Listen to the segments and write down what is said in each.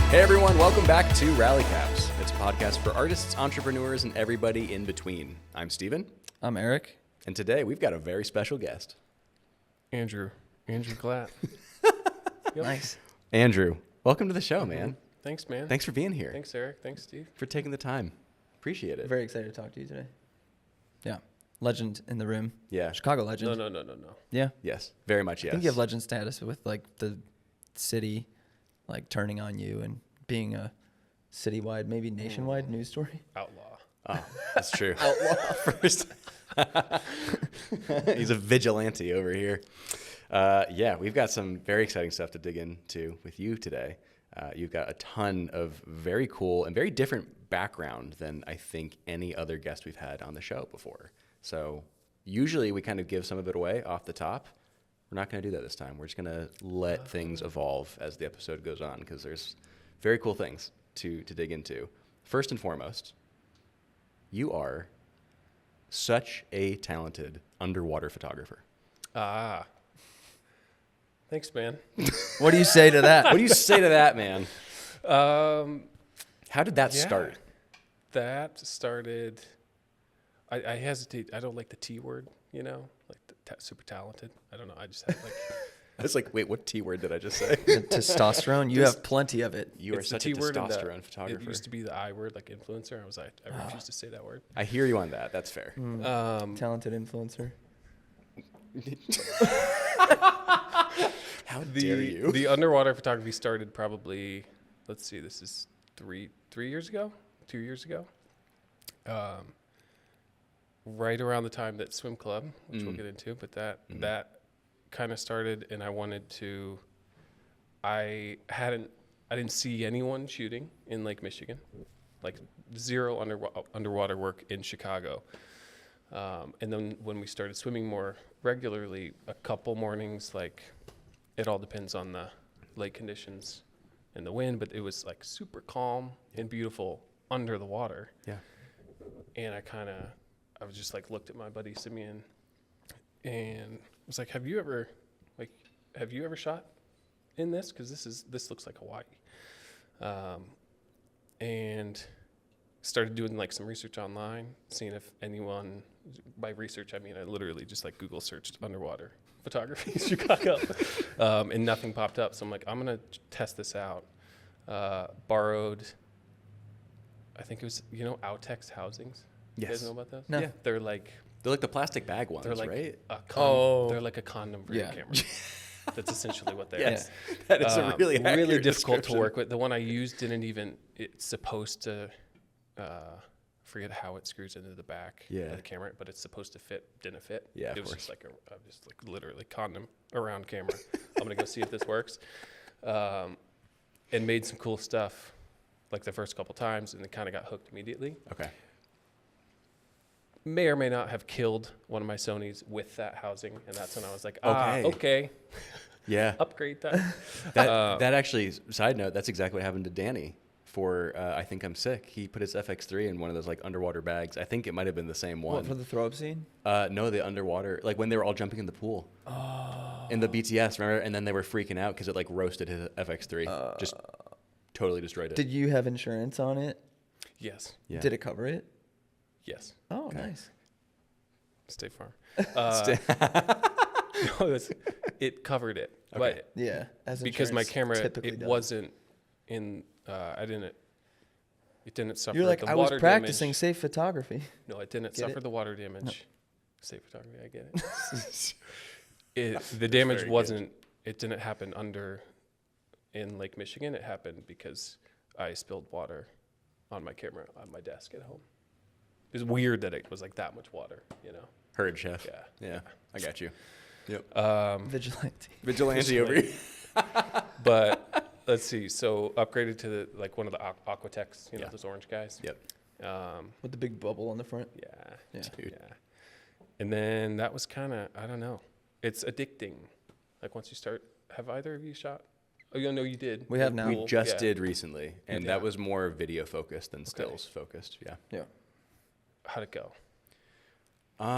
Hey everyone, welcome back to Rally Caps. It's a podcast for artists, entrepreneurs, and everybody in between. I'm Steven. I'm Eric. And today we've got a very special guest. Andrew Glatt. Yep. Nice. Andrew, welcome to the show, man. Thanks, man. Thanks for being here. Thanks, Eric. Thanks, Steve. For taking the time. Appreciate it. Very excited to talk to you today. Yeah. Legend in the room. Yeah. Chicago legend. No. Yeah. Yes, very much yes. I think you have legend status with like the city like turning on you and being a citywide, maybe nationwide news story. Outlaw. Oh, that's true. Outlaw. First. He's a vigilante over here. Yeah, we've got some very exciting stuff to dig into with you today. You've got a ton of very cool and very different background than I think any other guest we've had on the show before. So usually we kind of give some of it away off the top. We're not going to do that this time. We're just going to let things evolve as the episode goes on because there's very cool things to dig into. First and foremost, you are such a talented underwater photographer. Thanks, man. What do you say to that? What do you say to that, man? How did that Yeah. start? That started. I hesitate. I don't like the T word. You know, like super talented. I don't know. I just have like. I was like, wait, what T word did I just say? The testosterone. You have plenty of it. You are it's the such a T word and testosterone photographer. It used to be the I word, like influencer. I was like, I refuse to say that word. I hear you on that. That's fair. Talented influencer. How dare you? The underwater photography started probably. Let's see. This is 3 years ago, 2 years ago. Right around the time that swim club, which we'll get into, but that kind of started, and I wanted to. I didn't see anyone shooting in Lake Michigan, like zero underwater work in Chicago. And then when we started swimming more regularly, a couple mornings, like it all depends on the lake conditions and the wind, but it was like super calm and beautiful under the water. Yeah. And I was just like looked at my buddy Simeon and was like, have you ever shot in this? Because this looks like Hawaii. And started doing like some research online, seeing if anyone, by research I mean I literally just like Google searched underwater photography in Chicago, and nothing popped up. So I'm like, I'm gonna test this out. Borrowed, I think it was Outex housings. You guys know about those? No. Yeah, they're like They're like the plastic bag ones, they're like right? they're like a condom for your camera. That's essentially what they Yes. are. That is a really accurate difficult to description. work with. The one I used it's supposed to, forget how it screws into the back of the camera, but it's supposed to fit, didn't fit. Yeah, it of was course. just like just like literally condom around camera. I'm going to go see if this works. And made some cool stuff like the first couple times and then kind of got hooked immediately. Okay. May or may not have killed one of my Sonys with that housing, and that's when I was like, okay, Yeah. upgrade that. That actually, side note, that's exactly what happened to Danny for I Think I'm Sick. He put his FX3 in one of those like underwater bags. I think it might have been the same one. What, for the throw-up scene? No, the underwater, like when they were all jumping in the pool. Oh. In the BTS, remember? And then they were freaking out because it like roasted his FX3. Just totally destroyed it. Did you have insurance on it? Yes. Yeah. Did it cover it? Yes. Oh, Okay. nice. State Farm. No, it covered it. Okay. But Yeah. As because my insurance camera, typically it does. wasn't in, it didn't suffer You're like, the I was water practicing damage. safe photography. No, it didn't Get suffer it? the water damage. Safe photography, I get it. The damage very wasn't, it didn't happen in Lake Michigan. It happened because I spilled water on my camera on my desk at home. It was weird that it was like that much water, Heard, chef. Yeah. I got you. Yep. Vigilante. Vigilante over here. But let's see. So upgraded to one of the Aquatex, those orange guys. Yep. With the big bubble on the front. Yeah. Dude. Yeah. And then that was kind of, I don't know. It's addicting. Like once you start, have either of you shot? Oh, no, you did. We have now. We just did recently, and Yeah. that was more video focused than stills focused. Yeah. Yeah. How'd it go?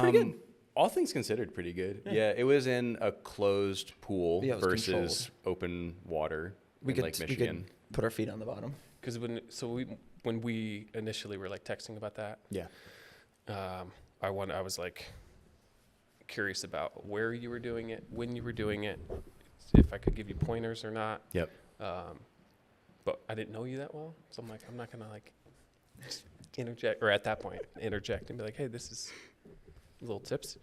Pretty good. All things considered, pretty good. Yeah, it was in a closed pool Yeah, it was versus controlled. open water We in could, Lake we Michigan. put our feet on the bottom. Because when we initially were like texting about that, Yeah. I was like curious about where you were doing it, when you were doing it, if I could give you pointers or not. Yep. But I didn't know you that well, so I'm like, I'm not gonna like just interject, or at that point interject and be like, hey, this is little tips.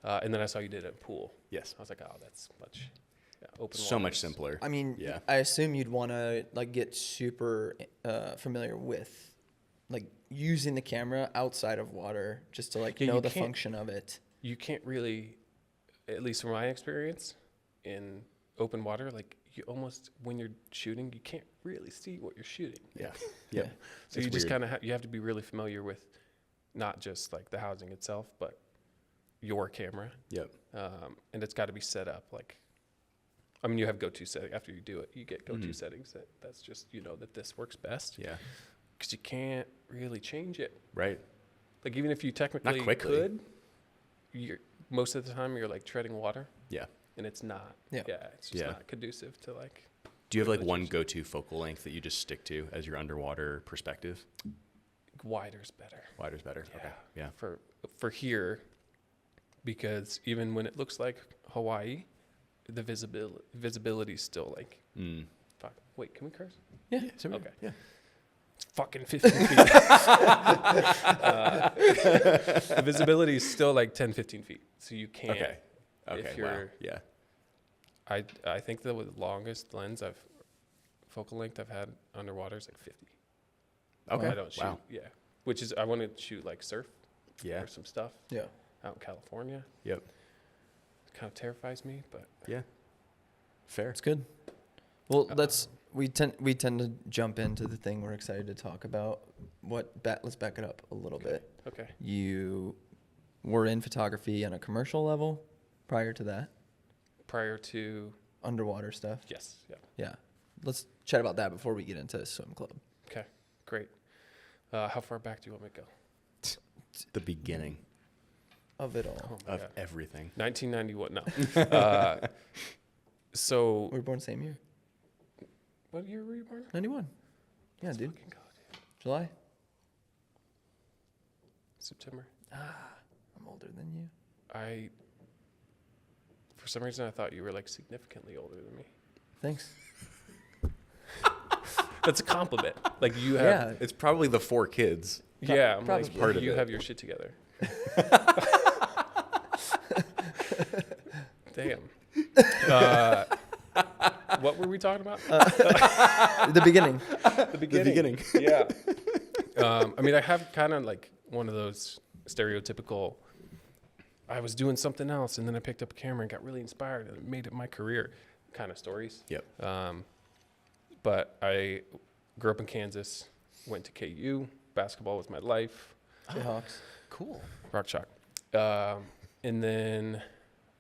And then I saw you did it at pool. Yes. I was like, oh, that's much open. So much waters. simpler. I mean, Yeah. I assume you'd want to like get super familiar with like using the camera outside of water just to like Yeah, know you the can't- function of it. You can't really, at least from my experience, in open water, like you almost, when you're shooting, you can't really see what you're shooting. Yeah. Yeah. Yep. So It's you just weird. kind of you have to be really familiar with not just like the housing itself, but your camera. Yep. And it's got to be set up like, I mean, you have go-to setting after you do it. You get go-to settings that's just, you know, that this works best. Yeah. Because you can't really change it. Right. Like even if you technically quickly. could, most of the time you're like treading water. Yeah. And it's not. Yeah. It's just Yeah. not conducive to like. Do you have like really one change. go-to focal length that you just stick to as your underwater perspective? Wider's better. Wider's better. Yeah. Okay. Yeah. For here, because even when it looks like Hawaii, the visibility is still like. Fuck. Wait, can we curse? Yeah. So Okay. Yeah. It's fucking 15 feet. The visibility is still like 10, 15 feet. So you can't. Okay. Okay. If you're, Wow. Yeah. I think the longest lens focal length I've had underwater is like 50. Okay. I don't shoot. Wow. Yeah. Which is, I want to shoot like surf Yeah. or some stuff Yeah. out in California. Yep. It kind of terrifies me, but Yeah. Fair. It's good. Well, we tend to jump into the thing we're excited to talk about. Let's back it up a little bit. okay. You were in photography on a commercial level prior to that, Prior to, underwater stuff. yes. Yeah. Yeah. Let's chat about that before we get into swim club. Okay. Great. How far back do you want me to go? The beginning Of it all. Oh my of God. everything. 1991. No. So We were born the same year. what year were you born? 91. Yeah, Let's dude. fucking go, dude. July. September. I'm older than you. For some reason, I thought you were like significantly older than me. Thanks. That's a compliment. Like you have. Yeah. It's probably the 4 kids. Yeah. I'm Probably. like, Part of you it. have your shit together. Damn. What were we talking about? The beginning. The beginning. Yeah. I mean, I have kind of like one of those stereotypical. I was doing something else, and then I picked up a camera and got really inspired, and it made it my career kind of stories. Yep. But I grew up in Kansas, went to KU. Basketball was my life. Jayhawks. Cool. Rock Chalk. And then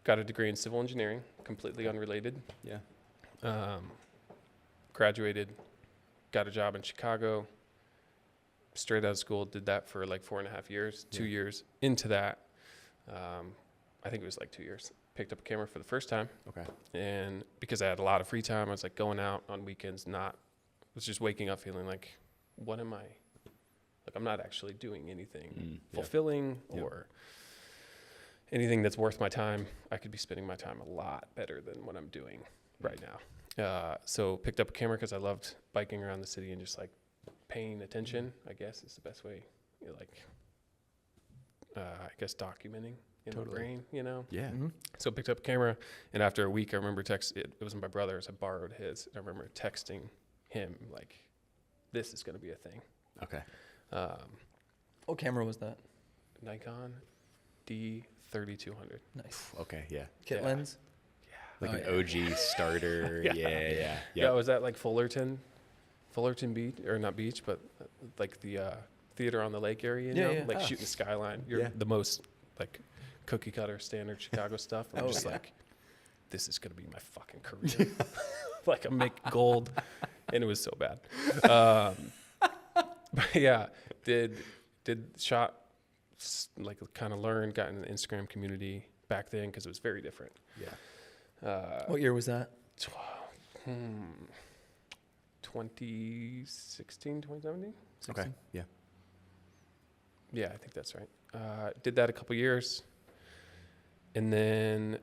got a degree in civil engineering, completely unrelated. Yeah. Graduated, got a job in Chicago, straight out of school, did that for like 4.5 years, 2 years into that. I think it was like 2 years. Picked up a camera for the first time. Okay. And because I had a lot of free time, I was like going out on weekends, was just waking up feeling like, what am I? Like, I'm not actually doing anything fulfilling or anything that's worth my time. I could be spending my time a lot better than what I'm doing right now. So picked up a camera because I loved biking around the city and just like paying attention, I guess is the best way. I guess documenting in my brain, you know? Yeah. Mm-hmm. So picked up a camera, and after a week, I remember it was my brother's. I borrowed his. And I remember texting him like, "This is going to be a thing." Okay. What camera was that? Nikon D3200. Nice. Okay. Yeah. Kit Yeah. lens. Like Oh, an yeah. OG starter. Yeah. Yeah, was that like Fullerton Beach, or not beach, but like the theater on the lake area? You know? Yeah. Like Ah. shooting the skyline. You're the most like cookie cutter standard Chicago stuff. I'm just like, this is gonna be my fucking career. Like I'm making gold, and it was so bad. But yeah, did shot, like kind of learned, got in the Instagram community back then because it was very different. Yeah. What year was that? 2016, 2017. Okay. Yeah. Yeah, I think that's right. Did that a couple years. And then,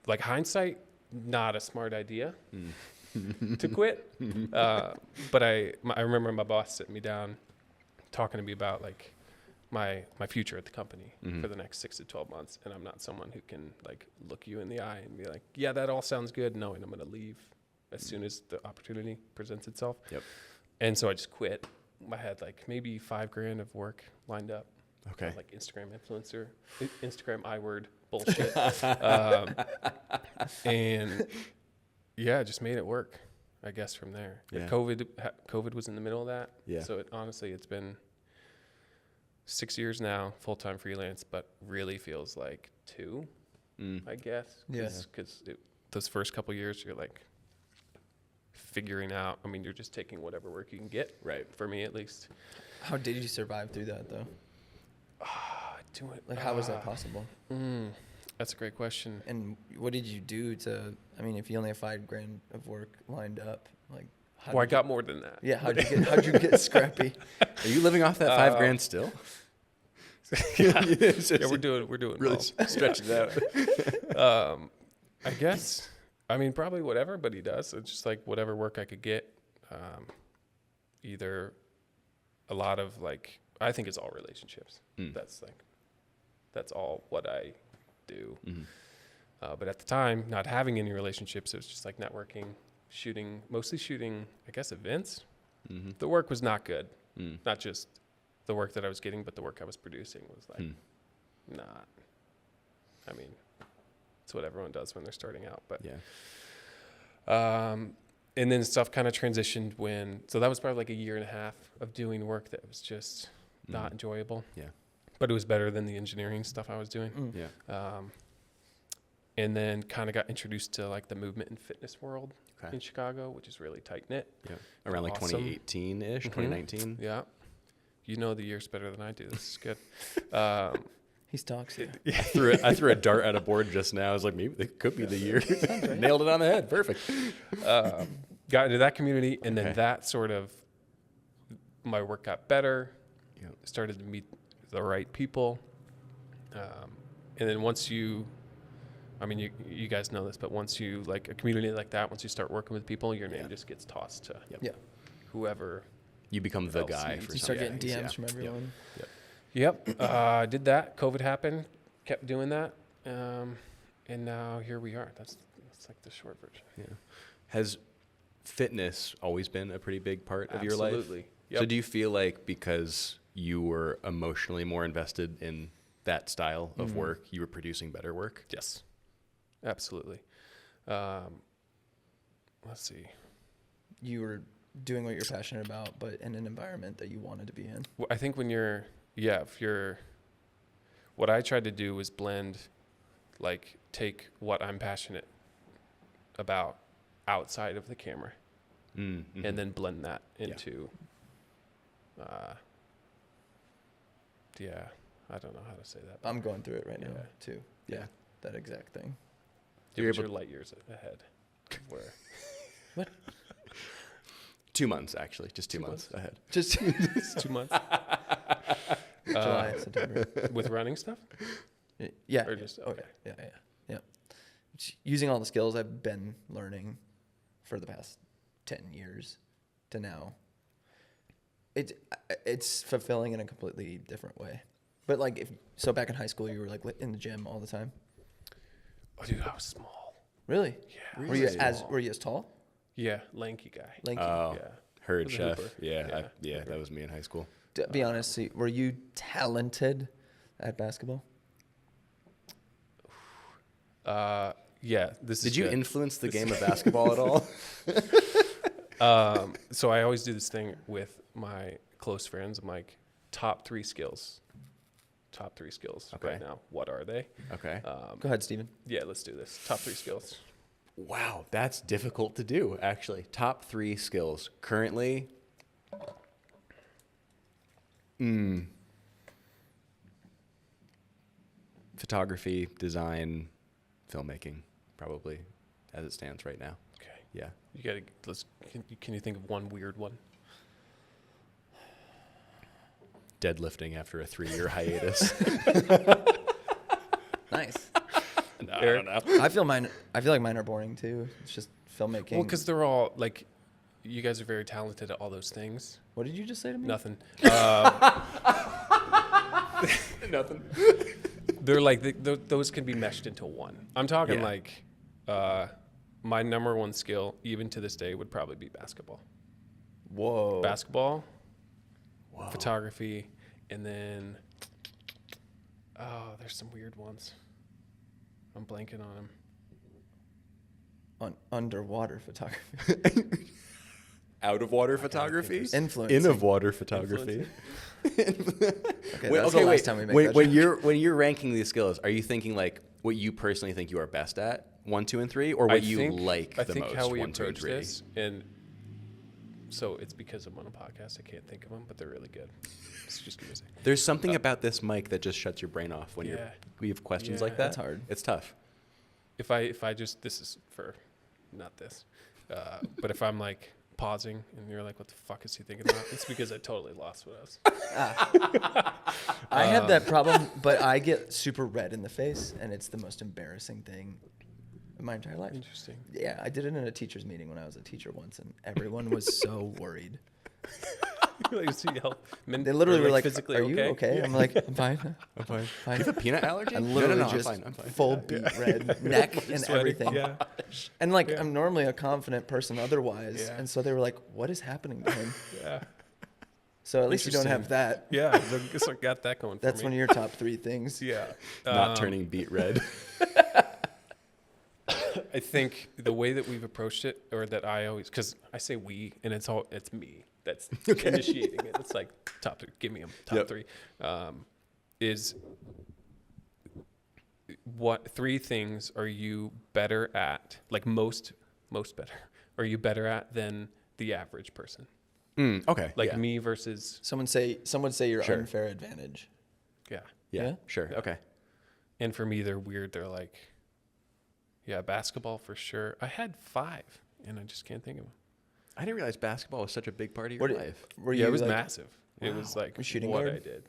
like, hindsight, not a smart idea to quit. But I remember my boss sitting me down, talking to me about, like, my future at the company for the next 6 to 12 months. And I'm not someone who can, like, look you in the eye and be like, yeah, that all sounds good, knowing I'm going to leave as soon as the opportunity presents itself. Yep. And so I just quit. I had, like, maybe $5,000 of work lined up. Okay. Like Instagram influencer, Instagram I-word bullshit. And yeah, just made it work, I guess, from there. Yeah. COVID was in the middle of that. Yeah. So honestly, it's been 6 years now, full-time freelance, but really feels like 2, I guess. Yeah. Because those first couple years, you're like figuring out, I mean, you're just taking whatever work you can get. Right. For me, at least. How did you survive through that though? How was that possible? That's a great question. And what did you do to? I mean, if you only have $5,000 of work lined up, like, I got more than that. Yeah, how'd you get scrappy? Are you living off that $5,000 still? Yeah, we're doing really well. stretching it out. I guess. I mean, probably whatever, but he does. It's just like whatever work I could get. Either a lot of, like, I think it's all relationships. That's all what I do. But at the time, not having any relationships, it was just like networking, mostly shooting, I guess, events. The work was not good. Not just the work that I was getting, but the work I was producing was like not. I mean, it's what everyone does when they're starting out. But yeah. And then stuff kind of transitioned so that was probably like a year and a half of doing work that was just not enjoyable. Yeah. But it was better than the engineering stuff I was doing. Yeah. And then kind of got introduced to, like, the movement and fitness world in Chicago, which is really tight knit. Yeah. Around like Awesome. 2018-ish, 2019. Yeah. You know the years better than I do. This is good. He stalks you. I threw a dart at a board just now. I was like, maybe it could be the year. Nailed it on the head. Perfect. Got into that community, and then that sort of, my work got better. Yep. Started to meet the right people. And then once you guys know this, but once you, like, a community like that, once you start working with people, your name just gets tossed to whoever. You become the else guy. needs. For You start something. getting DMs from everyone. Yep. Did that. COVID happened. Kept doing that. And now here we are. That's like the short version. Yeah. Has fitness always been a pretty big part of your life? Absolutely. Yep. So do you feel like because you were emotionally more invested in that style of work, you were producing better work? Yes. Absolutely. Let's see. You were doing what you're passionate about, but in an environment that you wanted to be in. I think what I tried to do was blend, like, take what I'm passionate about outside of the camera and then blend that into, I don't know how to say that. I'm going through it right now too. Yeah. That exact thing. You're light years ahead. Where? What? 2 months, actually. Just 2 months ahead. Just 2 months. July, September. With running stuff? Yeah. Or just, okay. Yeah. Using all the skills I've been learning for the past 10 years to now. It's fulfilling in a completely different way. But, like, back in high school, you were, like, in the gym all the time? Oh, dude, I was small. Really? Yeah. Were you as tall? Yeah, lanky guy. Lanky. Oh, Yeah. herd Was a chef. hooper. Yeah, Yeah. that was me in high school. To be honest, were you talented at basketball? Yeah. Did you influence the game of basketball at all? So I always do this thing with my close friends. I'm like, top three skills right now. What are they? Okay. Go ahead, Steven. Yeah, let's do this. Top three skills. Wow, that's difficult to do, actually. Top 3 skills. Currently, photography, design, filmmaking, probably, as it stands right now. Okay. Yeah. You gotta can you think of one weird one? Deadlifting after a 3-year hiatus. Nice. No, I don't know. I feel like mine are boring too. It's just filmmaking. Well, because they're all like, you guys are very talented at all those things. What did you just say to me? Nothing. Nothing. They're like those can be meshed into one. I'm talking like my number one skill, even to this day, would probably be basketball. Whoa. Basketball, photography, and then there's some weird ones. I'm blanking on them. On underwater photography. Out of water photography? Influencing. In of water photography. Okay, that's the last time we make that when joke. you're ranking these skills, are you thinking like what you personally think you are best at, 1, 2, and 3, or what you like the most, I think how we 1, 2, and approach 3? this, and so it's because I'm on a podcast, I can't think of them, but they're really good. It's just amazing. There's something about this mic that just shuts your brain off when we have questions like that. That's hard. It's tough. If I just, this is for not this, but if I'm like pausing and you're like, what the fuck is he thinking about? It's because I totally lost what I was. I have that problem, but I get super red in the face, and it's the most embarrassing thing in my entire life. Interesting. Yeah, I did it in a teacher's meeting when I was a teacher once, and everyone was so worried. Like, so you help They literally were like, physically "Are you okay?" Yeah. I'm like, "I'm fine. I'm fine. Fine." Do you have a peanut allergy? I'm literally no, just I'm fine. full beet red, neck and Sweaty. everything. Yeah. And like, I'm normally a confident person otherwise, Yeah. and so they were like, "What is happening to him?" Yeah. So at least you don't have Interesting. that. Yeah. I guess I got that going for That's me. one of your top 3 things. Yeah. Not turning beet red. I think the way that we've approached it, or that I always, because I say we, and it's me that's initiating it. It's like top 3, give me them, top 3, is what 3 things are you better at, like most better, are you better at than the average person? Okay. Like me versus, Someone would say your Sure. unfair advantage. yeah. Yeah. Sure. Okay. And for me, they're weird. They're like, yeah, basketball for sure. I had 5, and I just can't think of them. I didn't realize basketball was such a big part of your life. Were Yeah, you it was like, massive. It was like shooting what guard? I did.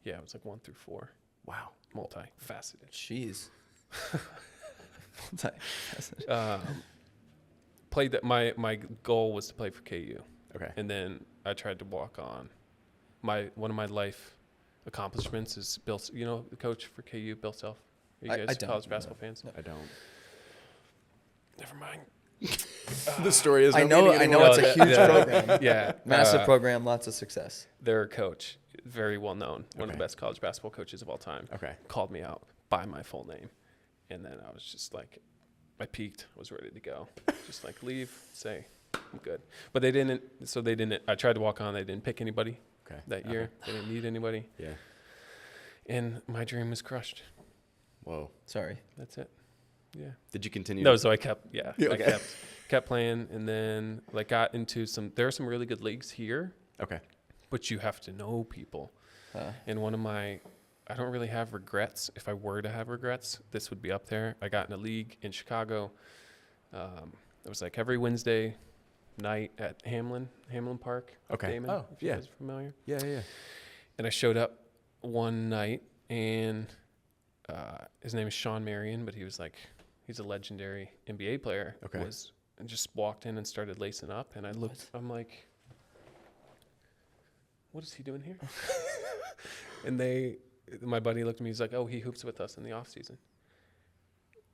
Yeah, it was like 1 through 4. Wow. Multi-faceted. Jeez. Played that. My goal was to play for KU. Okay. And then I tried to walk on. One of my life accomplishments is Bill. You know the coach for KU, Bill Self. Are you guys I don't. college basketball fans? I don't. Never mind. The story is. I know it's a huge program. Yeah, Massive program, lots of success. Their coach, very well known, one of Okay. the best college basketball coaches of all time. Okay. Called me out by my full name, and then I was just like, I peaked. I was ready to go. Just like leave, say, I'm good. But they didn't. So they didn't. I tried to walk on. They didn't pick anybody that year. They didn't need anybody. Yeah. And my dream was crushed. Whoa. Sorry. That's it. Yeah. Did you continue? No, so I kept, I Okay. kept playing, and then like got into there are some really good leagues here, Okay. but you have to know people. And one of my, I don't really have regrets. If I were to have regrets, this would be up there. I got in a league in Chicago. It was like every Wednesday night at Hamlin Park. Okay. Damon, Oh, if you yeah. guys are familiar. Yeah. And I showed up one night, and his name is Sean Marion, but he's a legendary NBA player. Okay. And just walked in and started lacing up, and I looked. I'm like, what is he doing here? And my buddy looked at me. He's like, oh, he hoops with us in the off season.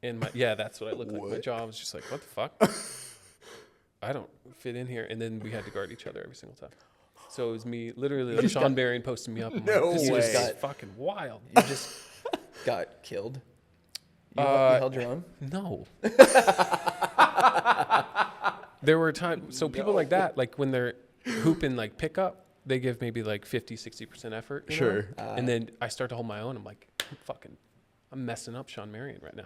And that's what I looked like. My jaw was just like, what the fuck? I don't fit in here. And then we had to guard each other every single time. So it was me, literally, like Sean Marion posted me up. I'm No like, this way. is fucking wild. You just got killed. You held your own? No. There were times, so people like that, like when they're hooping like pickup, they give maybe like 50, 60% effort. you know? Sure. And then I start to hold my own. I'm like, I'm messing up Sean Marion right now.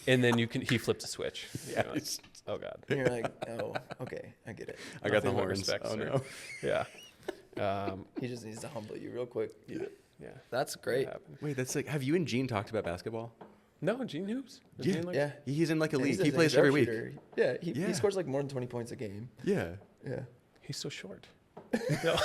And then he flips a switch. You know, like, oh God. And you're like, oh, okay, I get it. I got the Nothing but horns. respect, Oh sir. no. Yeah. He just needs to humble you real quick. Yeah. Yeah. That's great. That happened. Wait, that's like. Have you and Gene talked about basketball? No, Gene Hoops. Is he Yeah. in, like- Yeah. He's in like a Yeah, league. he's He a plays every week. sharpshooter. Yeah, he Yeah. scores like more than 20 points a game. Yeah. Yeah. He's so short. No.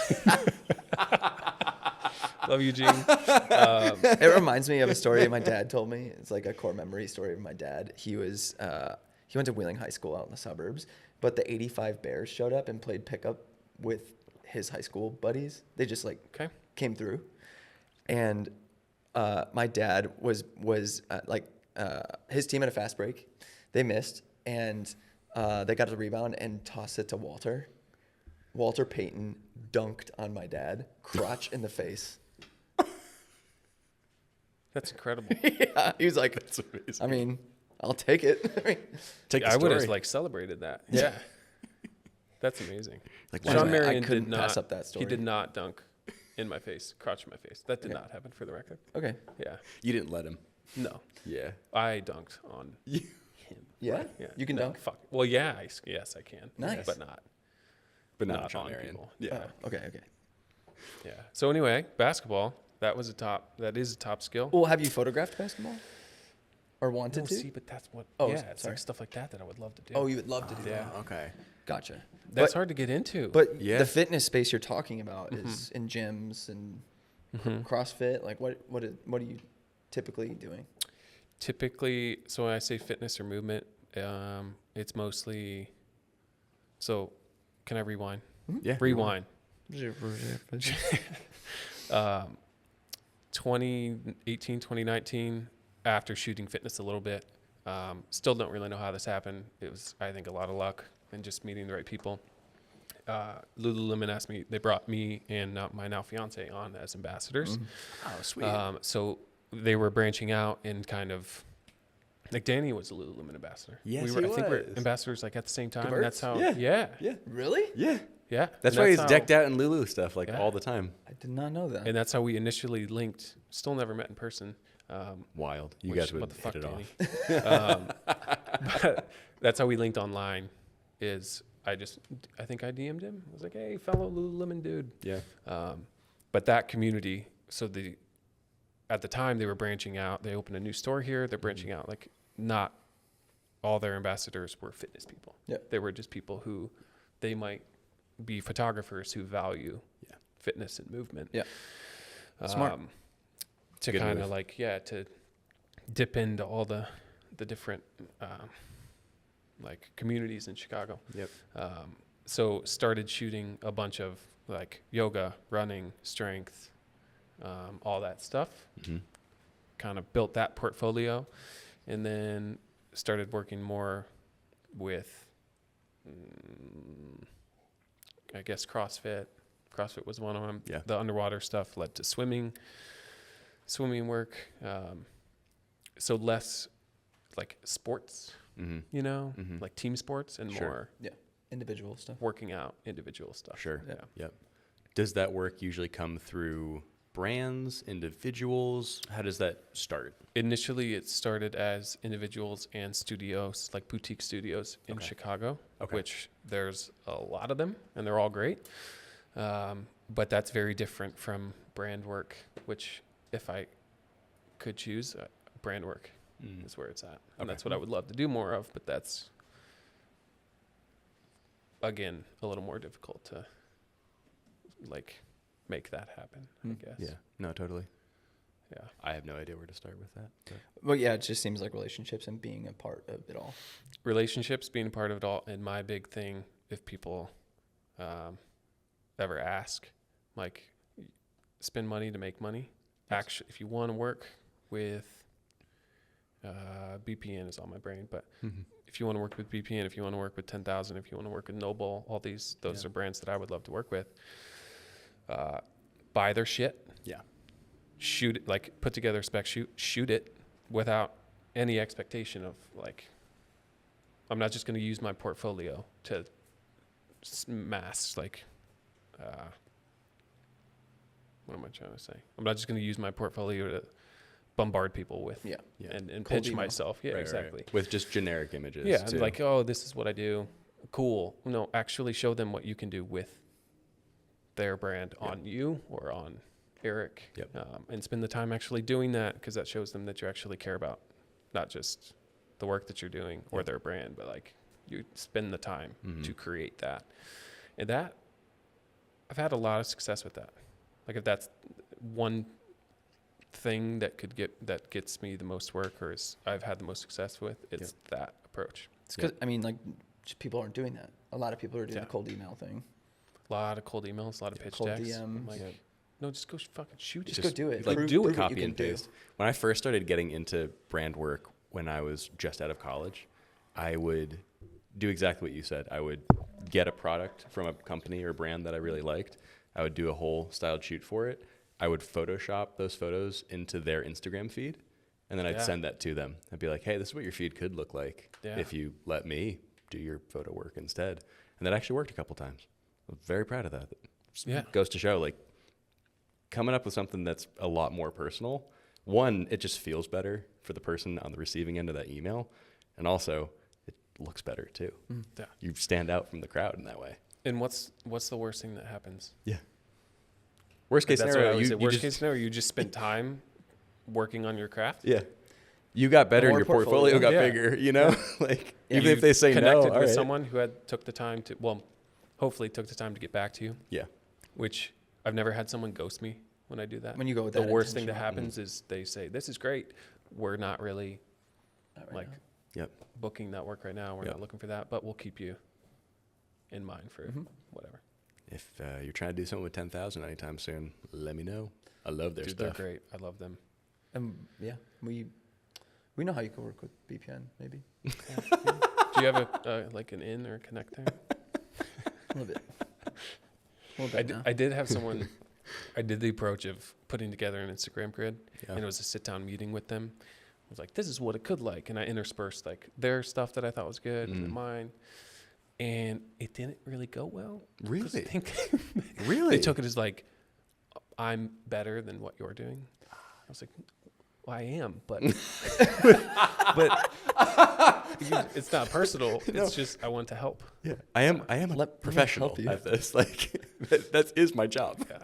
Love you, Gene. It reminds me of a story my dad told me. It's like a core memory story of my dad. He went to Wheeling High School out in the suburbs, but the 85 Bears showed up and played pickup with his high school buddies. They just like Okay. came through. And my dad was his team had a fast break. They missed, and they got the rebound and tossed it to Walter. Walter Payton dunked on my dad, crotch in the face. That's incredible. Yeah, he was like, That's amazing. I mean, I'll take it. Take the I would story. have like celebrated that. Yeah. Yeah. That's amazing. Like, I Sean couldn't Marion did not pass up that story. He did not dunk in my face, crotch in my face. That did Okay. not happen for the record. Okay. Yeah. You didn't let him. No. Yeah. I dunked on him. Yeah? Yeah. You can No, dunk? Fuck. Well, yeah. Yes, I can. Nice. But not. But not, Not Sean on Marion. people. Yeah. Oh, okay. Yeah. So anyway, basketball. That is a top skill. Well, have you photographed basketball? Or wanted No, to? see, but that's what. Oh, yeah, it's sorry. like stuff like that I would love to do. Oh, you would love to do Yeah. that. Okay. Gotcha. That's but, hard to get into. But Yeah. the fitness space you're talking about is in gyms and CrossFit. Like, what are you typically doing? Typically, so when I say fitness or movement, it's mostly. So, can I rewind? Yeah. Rewind. 2018, 2019, after shooting fitness a little bit, still don't really know how this happened. It was, I think, a lot of luck and just meeting the right people. Lululemon they brought me and my now fiance on as ambassadors. Oh, sweet. So they were branching out and kind of, like Danny was a Lululemon ambassador. Yes, I he think we're was. ambassadors like at the same time. Geberts? And that's how, Yeah. yeah. yeah. Really? Yeah. Yeah. That's And why he's how- decked out in Lulu stuff like Yeah. all the time. I did not know that. And that's how we initially linked. Still never met in person. Wild. You Which- guys would what the fuck, hit it Danny? off. But that's how we linked online. I think I DM'd him. I was like, "Hey, fellow Lululemon dude." Yeah. But that community. At the time they were branching out. They opened a new store here. They're branching out. Like, not all their ambassadors were fitness people. Yeah. They were just people who they might be photographers who value fitness and movement. Yeah. Smart. To Good kind move. of like, to dip into all the different like communities in Chicago. Yep. So started shooting a bunch of like yoga, running, strength, all that stuff. Mm-hmm. Kind of built that portfolio, and then started working more with, I guess, CrossFit. CrossFit was one of them. Yeah. The underwater stuff led to swimming work. So less like sports, Mm-hmm. like team sports, and Sure. more Yeah. Individual stuff. working out individual stuff. Sure. Yeah. Yep. Does that work usually come through brands, individuals? How does that start? Initially, it started as individuals and studios, like boutique studios in Okay. Chicago, Okay. which there's a lot of them, and they're all great. But that's very different from brand work, which if I could choose, brand work is where it's at. And Okay. that's what I would love to do more of, but that's, again, a little more difficult to, like, make that happen, I guess. Yeah. No, totally. Yeah. I have no idea where to start with that. but- Well, yeah, it just seems like relationships and being a part of it all. Relationships, being a part of it all, and my big thing, if people ever ask, like, spend money to make money. Yes. Actually, if you want to work with BPN is on my brain, but if you want to work with BPN, if you want to work with 10,000, if you want to work with Noble, all those Yeah. are brands that I would love to work with. Buy their shit, Yeah. shoot it, like put together a spec shoot it without any expectation of like, I'm not just going to use my portfolio to mass like, what am I trying to say? I'm not just going to use my portfolio to bombard people with Yeah. Yeah. and Cold pitch email. myself. Yeah, Right, right, exactly. right. With just generic images. Yeah, too. like, oh, this is what I do. Cool. No, actually show them what you can do with their brand on you or on Eric. Yep. And spend the time actually doing that, because that shows them that you actually care about not just the work that you're doing or their brand, but like you spend the time to create that. And that, I've had a lot of success with that. Like if that's one thing that gets me the most work, or I've had the most success with, it's that approach. It's because I mean, like, just people aren't doing that. A lot of people are doing the cold email thing. A lot of cold emails, a lot of pitch cold decks. DM. Like, no, just go fucking shoot it. Just go do it. Like Prove do what it, copy you and can do. paste. When I first started getting into brand work, when I was just out of college, I would do exactly what you said. I would get a product from a company or brand that I really liked. I would do a whole styled shoot for it. I would Photoshop those photos into their Instagram feed, and then I'd send that to them. I'd be like, hey, this is what your feed could look like if you let me do your photo work instead. And that actually worked a couple times. I was very proud of that. It goes to show, like, coming up with something that's a lot more personal. One, it just feels better for the person on the receiving end of that email. And also, it looks better too. Yeah. You stand out from the crowd in that way. And what's the worst thing that happens? Yeah. Worst case scenario, case scenario, you just spent time working on your craft. Yeah. You got better and More your portfolio got bigger, you know? Like, even if they say no, connected all with right. someone who took the time to, hopefully took the time to get back to you. Yeah. Which I've never had someone ghost me when I do that. When you go with the that worst thing that intention. happens is they say, this is great. We're not really booking that work right now. We're not looking for that, but we'll keep you in mind for whatever. If you're trying to do something with 10,000 anytime soon, let me know. I love their Dude, stuff. they're great. I love them. We know how you can work with BPN, maybe. Do you have like an in or a connect there? A little bit. I did have someone. I did the approach of putting together an Instagram grid, and it was a sit-down meeting with them. I was like, "This is what it could like," and I interspersed like their stuff that I thought was good with mine, and it didn't really go well. Really? I think Really? they took it as like, "I'm better than what you're doing." I was like, well, I am, but it's not personal. It's just I want to help. Yeah, I am a professional at this. Like, that is my job. Yeah.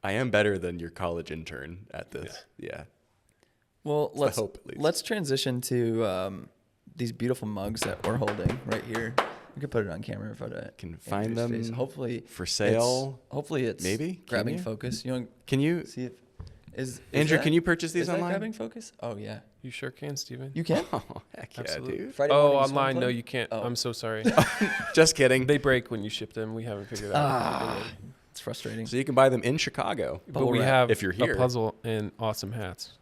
I am better than your college intern at this. Yeah. Well, It's the hope, at least. let's transition to these beautiful mugs that we're holding right here. We could put it on camera if I Can find them face. Hopefully for sale. Hopefully it's maybe grabbing Can you? focus. You want Can you, see if is Andrew? that- Can you purchase these is that online? grabbing focus? Oh yeah, You sure can, Steven. you can. Oh, heck yeah, Absolutely. dude. Friday Oh, morning swim online? club? No, you can't. Oh. I'm so sorry. Just kidding. They break when you ship them. We haven't figured out. It's frustrating. So you can buy them in Chicago. But we wrap, have if you're here. a puzzle and awesome hats.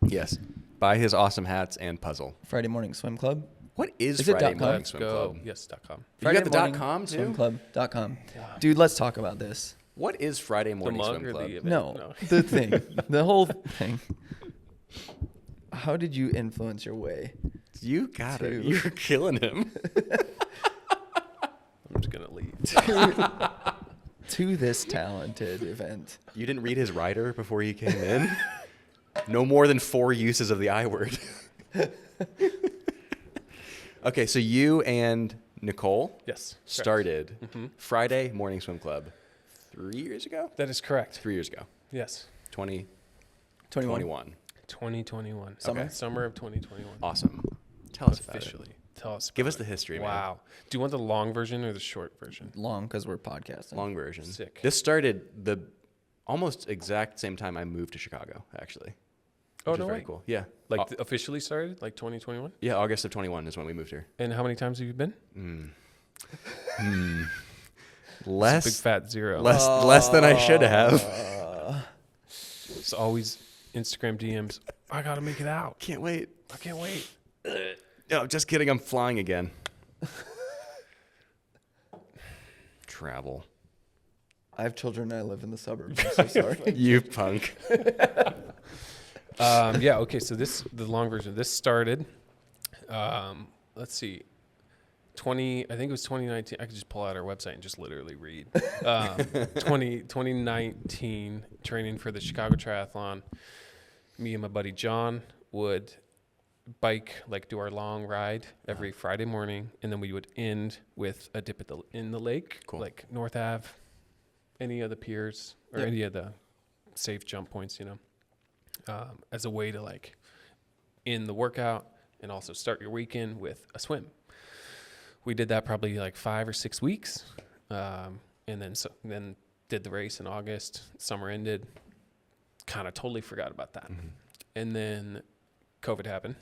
Yes. Buy his awesome hats and puzzle. Friday morning swim club. What is Is it Friday .com? Morning Let's Swim go. Club? Yes, .com. You Friday got the morning .com too? Swimclub.com. Dude, let's talk about this. What is Friday Morning mug Swim or Club? the event? No, the thing, the whole thing. How did you influence your way? You got it. Two. You're killing him. I'm just gonna leave. To this talented event? You didn't read his rider before he came in? No more than 4 uses of the I word. Okay, so you and Nicole Yes. correct. started Friday Morning Swim Club 3 years ago? That is correct. 3 years ago. Yes. 2021. 2021. Summer? Okay. Summer of 2021. Awesome. Tell us about it. Officially. Tell us. Give about us the history, man. Wow. Do you want the long version or the short version? Long, because we're podcasting. Long version. Sick. This started the almost exact same time I moved to Chicago, actually. Oh, Which no is very way. cool. Yeah. Like officially started, like 2021. Yeah, August of 21 is when we moved here. And how many times have you been? Less, Big fat zero. less than I should have. It's always Instagram DMs. I gotta make it out. Can't wait. I can't wait. No, just kidding. I'm flying again. Travel. I have children and I live in the suburbs. I'm so sorry. You punk. Yeah. Okay. So the long version. This started. Let's see. I think it was 2019. I could just pull out our website and just literally read. 2019 training for the Chicago Triathlon. Me and my buddy John would bike, like do our long ride every Friday morning, and then we would end with a dip in the lake, Cool. like North Ave, any of the piers or Yep. any of the safe jump points, as a way to like in the workout and also start your weekend with a swim. We did that probably like 5 or 6 weeks. And then did the race in August. Summer ended. Kind of totally forgot about that. Mm-hmm. And then COVID happened.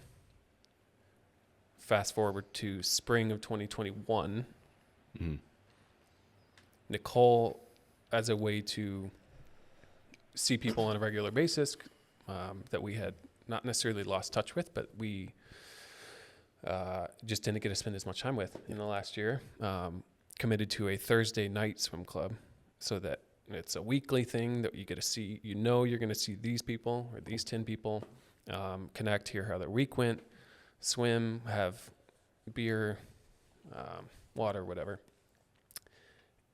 Fast forward to spring of 2021. Mm-hmm. Nicole, as a way to see people on a regular basis that we had not necessarily lost touch with, but we just didn't get to spend as much time with in the last year, committed to a Thursday night swim club so that it's a weekly thing that you get to see, you're going to see these people or these 10 people, connect, hear how their week went, swim, have beer, water, whatever.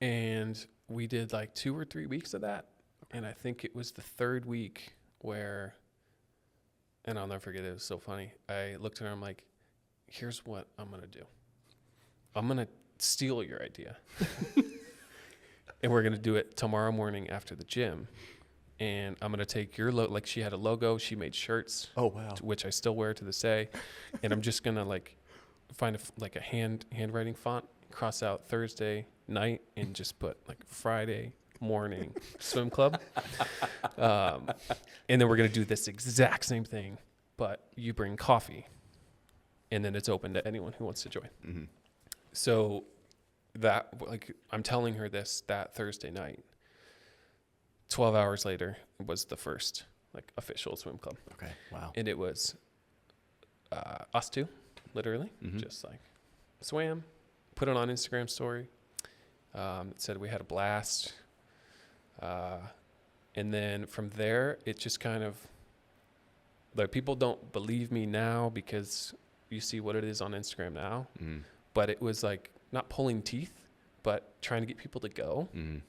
And we did like 2 or 3 weeks of that. And I think it was the third week where, and I'll never forget it was so funny. I looked at her, I'm like, here's what I'm going to do. I'm going to steal your idea. And we're going to do it tomorrow morning after the gym. And I'm going to take your like she had a logo. She made shirts. Oh, wow. Which I still wear to this day. And I'm just going to like find a handwriting font, cross out Thursday night and just put like Friday morning swim club. And then we're going to do this exact same thing, but you bring coffee and then it's open to anyone who wants to join. Mm-hmm. So that, like, I'm telling her this that Thursday night. 12 hours later was the first like official swim club. Okay. Wow. And it was us two, literally, just like swam, put it on Instagram story. It said we had a blast. And then from there, it just kind of, like, people don't believe me now because you see what it is on Instagram now. Mm. But it was like not pulling teeth, but trying to get people to go. Mm.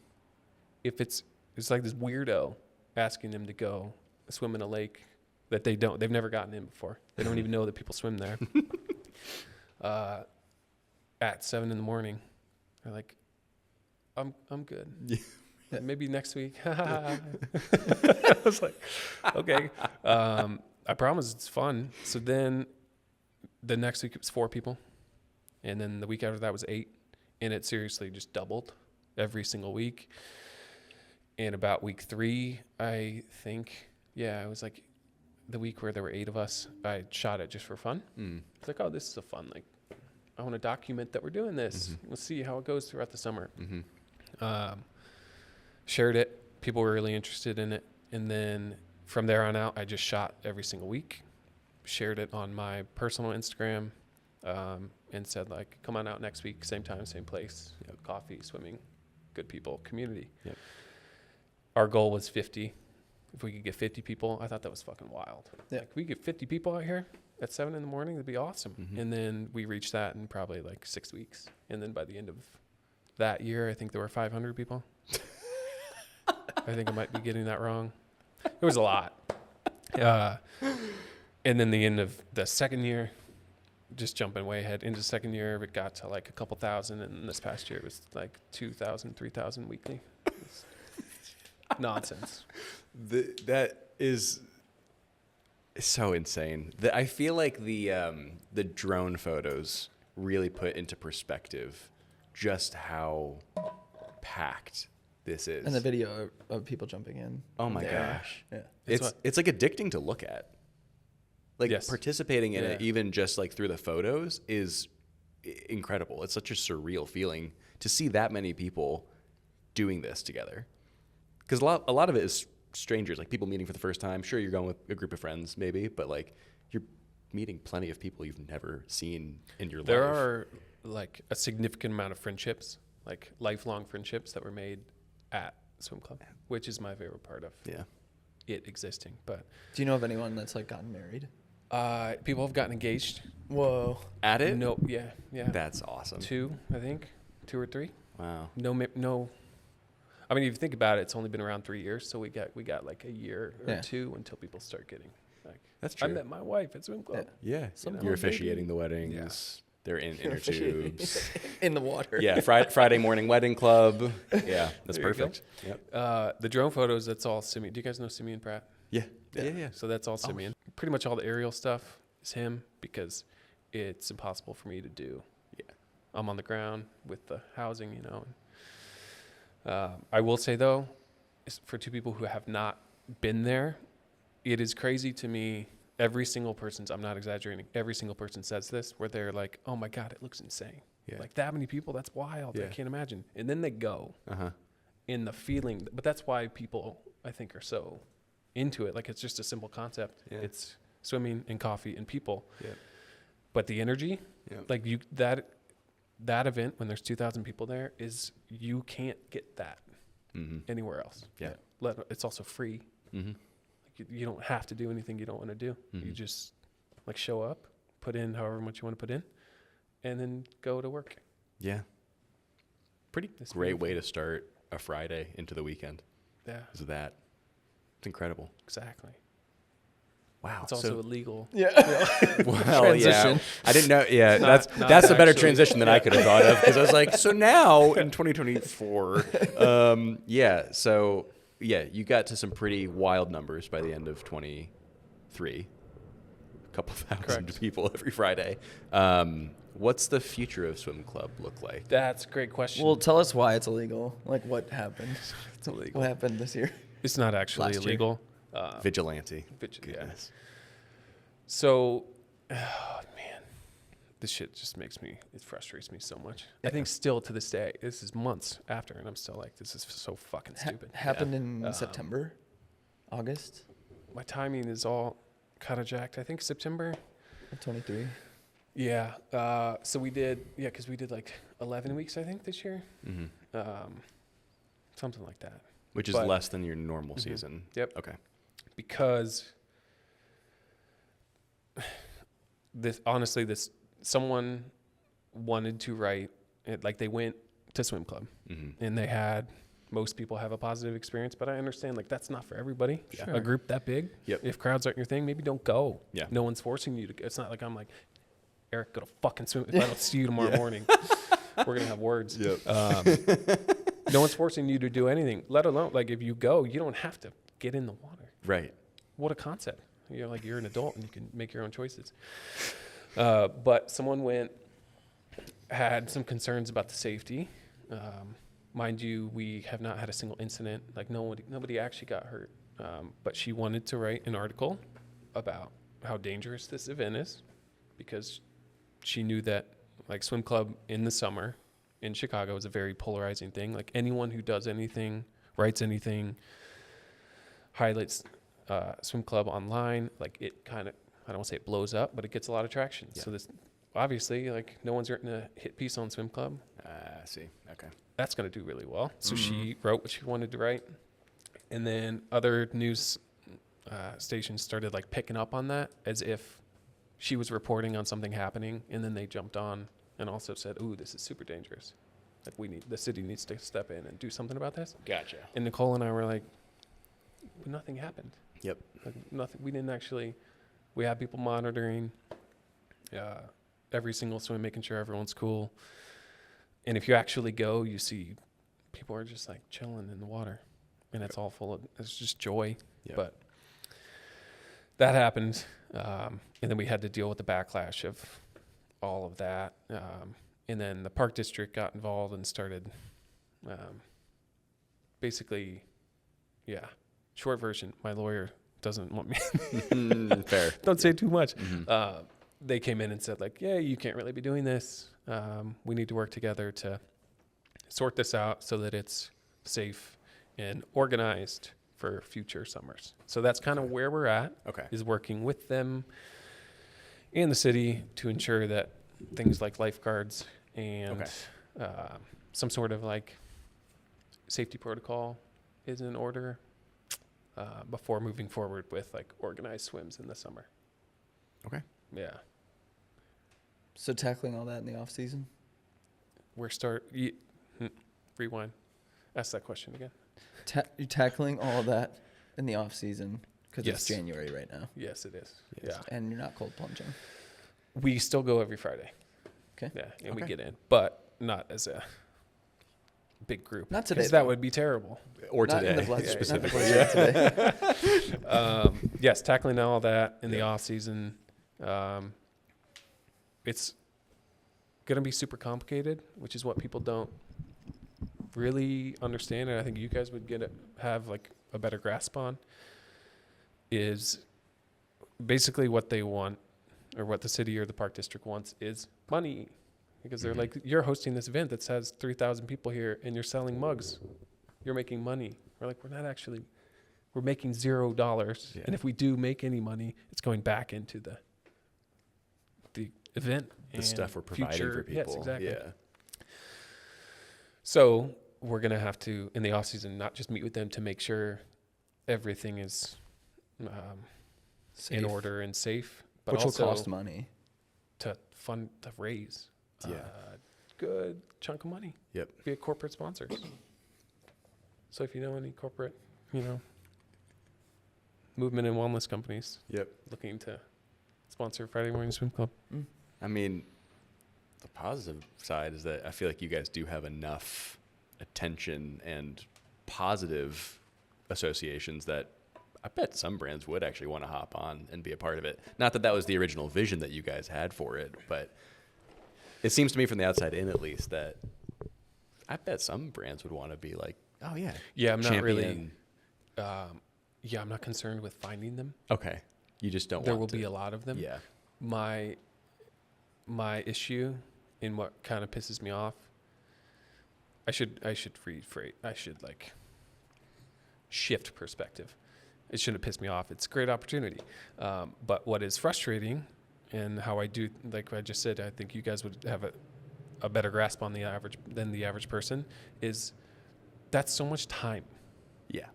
If it's like this weirdo asking them to go swim in a lake that they've never gotten in before. They don't even know that people swim there. At 7 a.m, they're like, I'm good. Yeah. Maybe next week. I was like, okay. I promise it's fun. So then the next week it was 4 people. And then the week after that was 8. And it seriously just doubled every single week. And about week 3, I think, it was like the week where there were 8 of us, I shot it just for fun. Mm. It's like, oh, this is a fun, like, I want to document that we're doing this. Mm-hmm. We'll see how it goes throughout the summer. Mm-hmm. Shared it. People were really interested in it. And then from there on out, I just shot every single week, shared it on my personal Instagram, and said, like, come on out next week, same time, same place, coffee, swimming, good people, community. Yep. Our goal was 50. If we could get 50 people, I thought that was fucking wild. Yeah. Like, we get 50 people out here at 7 a.m, that'd be awesome. Mm-hmm. And then we reached that in probably like 6 weeks. And then by the end of that year, I think there were 500 people. I think I might be getting that wrong. It was a lot. And then the end of the second year, just jumping way ahead into the second year, it got to like a couple thousand. And this past year it was like 2,000, 3,000 weekly. Nonsense. That is so insane. I feel like the drone photos really put into perspective just how packed this is. And the video of people jumping in. Oh my gosh. Yeah. It's like addicting to look at. Like, yes. Participating in it, even just like through the photos, is incredible. It's such a surreal feeling to see that many people doing this together. Because a lot of it is strangers, like people meeting for the first time. Sure, you're going with a group of friends maybe, but like you're meeting plenty of people you've never seen in your life. There are like a significant amount of friendships, like lifelong friendships that were made at swim club, which is my favorite part of it existing. But do you know of anyone that's like gotten married? People have gotten engaged. Whoa. At it? No, yeah. That's awesome. 2, I think, 2 or 3. Wow. No. I mean, if you think about it, it's only been around 3 years, so we got like a year or 2 until people start getting like. That's true. I met my wife at swim club. Yeah. You're officiating the weddings. Yeah. They're in inner tubes. In the water. Yeah. Friday morning wedding club. Yeah, that's perfect. Yep. The drone photos, that's all Simeon. Do you guys know Simeon Pratt? Yeah. So that's all Simeon. Pretty much all the aerial stuff. is him, because it's impossible for me to do. Yeah. I'm on the ground with the housing, I will say though, for two people who have not been there, it is crazy to me. Every single person's, I'm not exaggerating, every single person says this, where they're like, oh my God, it looks insane. Yeah. Like that many people, that's wild. Yeah. I can't imagine. And then they go Uh-huh. in the feeling, but that's why people, I think, are so into it. Like it's just a simple concept. Yeah. It's swimming and coffee and people. Yeah. But the energy, Yeah. like that event when there's 2,000 people there is, you can't get that anywhere else. Yeah. It's also free. Mm-hmm. You don't have to do anything you don't want to do. You just like show up, put in however much you want to put in, and then go to work. Yeah. Pretty It's great beautiful. way to start a Friday into the weekend. Yeah, Is that? It's incredible. exactly. Wow. It's also illegal. Yeah. Well, Transition. yeah. I didn't know. Yeah, Not that's a better actually. transition than I could have thought of, because I was like, so now in 2024, yeah. So yeah, you got to some pretty wild numbers by the end of 23. A couple thousand Correct. people every Friday. What's the future of swim club look like? That's a great question. Well, tell us why it's illegal. Like, what happened? It's illegal. What happened this year? it's not actually Last year. illegal. Vigilante. Yeah. Goodness. So, oh, man, this shit just it frustrates me so much. I think still to this day, this is months after, and I'm still like, this is so fucking stupid. Happened in September, August My timing is all kind of jacked. I think September. of 23. Yeah. So we did, because we did like 11 weeks, I think, this year. Mm-hmm. Something like that. Which is But- less than your normal season. Yep. Okay. Because someone wanted to write it, like they went to swim club and they had, most people have a positive experience, but I understand like that's not for everybody. Sure. A group that big. Yep. If crowds aren't your thing, maybe don't go. Yeah. No one's forcing you to go. It's not like I'm like, Eric, go to fucking swim. If I don't see you tomorrow morning, we're going to have words. Yep. No one's forcing you to do anything, let alone like if you go, you don't have to get in the water. Right. What a concept. You're an adult and you can make your own choices. But someone had some concerns about the safety. Mind you, we have not had a single incident. Like nobody actually got hurt. But she wanted to write an article about how dangerous this event is, because she knew that like swim club in the summer in Chicago is a very polarizing thing. Like anyone who does anything, writes anything, highlights swim club online, like it kind of, I don't want to say it blows up, but it gets a lot of traction. Yeah. So this, obviously, like no one's written a hit piece on swim club. See. Okay. That's going to do really well. So she wrote what she wanted to write. And then other news stations started like picking up on that as if she was reporting on something happening. And then they jumped on and also said, ooh, this is super dangerous. Like the city needs to step in and do something about this. Gotcha. And Nicole and I were like, but nothing happened. Yep. Like nothing. We didn't actually. We had people monitoring every single swim, making sure everyone's cool. And if you actually go, you see people are just like chilling in the water, and it's all full of. It's just joy. Yep. But that happened, and then we had to deal with the backlash of all of that. And then the park district got involved and started, basically, yeah. Short version, my lawyer doesn't want me. Fair. Don't say too much. They came in and said like, yeah, you can't really be doing this. We need to work together to sort this out so that it's safe and organized for future summers. So that's kind of where we're at. Okay. Is working with them and the city to ensure that things like lifeguards and some sort of like safety protocol is in order before moving forward with like organized swims in the summer. Okay. Yeah. So tackling all that in the off season? Rewind. Ask that question again. You're tackling all that in the off season because Yes. it's January right now, Yes, it is. Yes. Yeah. and you're not cold plunging. We still go every Friday. Okay. Yeah, and we Okay. get in, but not as a big group. Not today, 'Cause that though. would be terrible. Or Not today. in the blood Yeah, specifically. specifically. Today. Yes, tackling all that in the off season, It's going to be super complicated, which is what people don't really understand. And I think you guys would have like a better grasp on is basically what they want, or what the city or the park district wants is money. Because they're like, you're hosting this event that has 3,000 people here and you're selling mugs. You're making money. We're like, we're not actually, we're making $0. Yeah. And if we do make any money, it's going back into the event. The stuff we're providing for people. Yes, exactly. Yeah. So we're going to have to, in the off season, not just meet with them to make sure everything is in order and safe, but which will also cost money to raise Yeah. good chunk of money. Yep. Be a corporate sponsors. So if you know any corporate, movement and wellness companies Yep. looking to sponsor Friday Morning Swim Club. I mean, the positive side is that I feel like you guys do have enough attention and positive associations that I bet some brands would actually want to hop on and be a part of it. Not that that was the original vision that you guys had for it, but it seems to me from the outside in, at least, that I bet some brands would want to be like, oh yeah. Yeah, I'm not champion. really. I'm not concerned with finding them. Okay. You just don't There want will to. be a lot of them. Yeah. My issue in what kind of pisses me off, I should rephrase. I should like shift perspective. It shouldn't piss me off. It's a great opportunity. But what is frustrating, and how I do, like I just said, I think you guys would have a better grasp on the average person, is that's so much time. Yeah.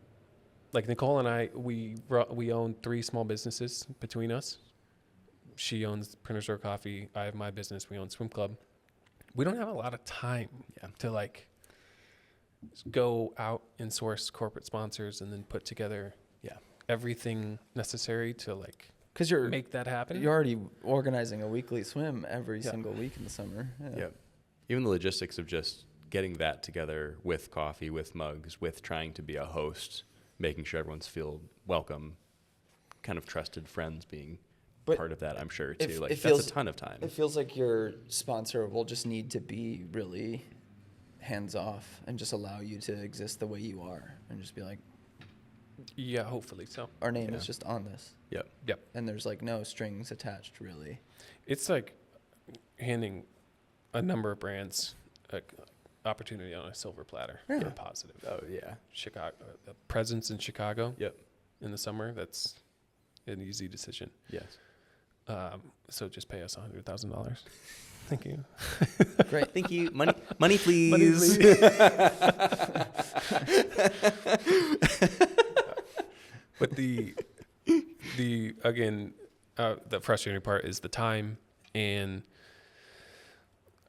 Like Nicole and I, we own 3 small businesses between us. She owns Printer Store Coffee. I have my business. We own Swim Club. We don't have a lot of time to like go out and source corporate sponsors and then put together everything necessary to like because you're make that happen. You're already organizing a weekly swim every single week in the summer. Yeah. Even the logistics of just getting that together with coffee, with mugs, with trying to be a host, making sure everyone's feel welcome, kind of trusted friends being part of that, I'm sure, too. Like, that's a ton of time. It feels like your sponsor will just need to be really hands-off and just allow you to exist the way you are and just be like, yeah, hopefully so. our name is just on this. Yep. And there's like no strings attached, really. It's like handing a number of brands an opportunity on a silver platter for a positive. Oh, yeah. Chicago, a presence in Chicago. Yep. In the summer, that's an easy decision. Yes. So just pay us $100,000. Thank you. Great. Thank you. Money, please. But the frustrating part is the time, and